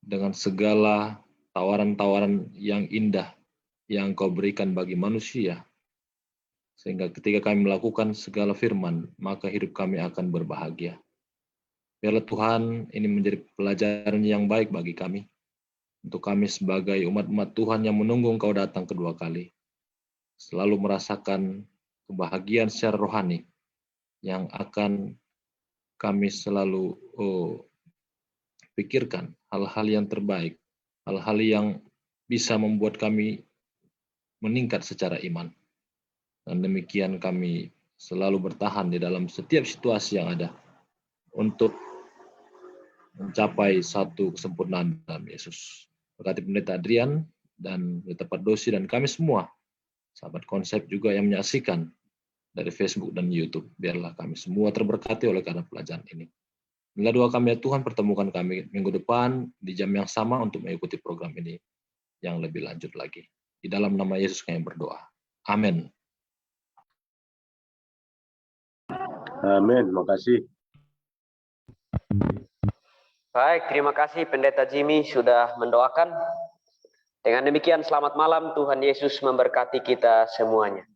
dengan segala tawaran-tawaran yang indah yang Kau berikan bagi manusia, sehingga ketika kami melakukan segala firman, maka hidup kami akan berbahagia. Biarlah Tuhan ini menjadi pelajaran yang baik bagi kami, untuk kami sebagai umat-umat Tuhan yang menunggu Engkau datang kedua kali, selalu merasakan kebahagiaan secara rohani, yang akan kami selalu pikirkan hal-hal yang terbaik, hal-hal yang bisa membuat kami meningkat secara iman. Dan demikian kami selalu bertahan di dalam setiap situasi yang ada untuk mencapai satu kesempurnaan dalam Yesus. Berkati Pendeta Adrian dan Pendeta Pardosi dan kami semua, sahabat konsep juga yang menyaksikan dari Facebook dan YouTube. Biarlah kami semua terberkati oleh karena pelajaran ini. Inilah doa kami ya Tuhan, pertemukan kami minggu depan di jam yang sama untuk mengikuti program ini yang lebih lanjut lagi. Di dalam nama Yesus kami berdoa. Amin. Amin. Makasih. Baik, terima kasih Pendeta Jimmy sudah mendoakan. Dengan demikian selamat malam, Tuhan Yesus memberkati kita semuanya.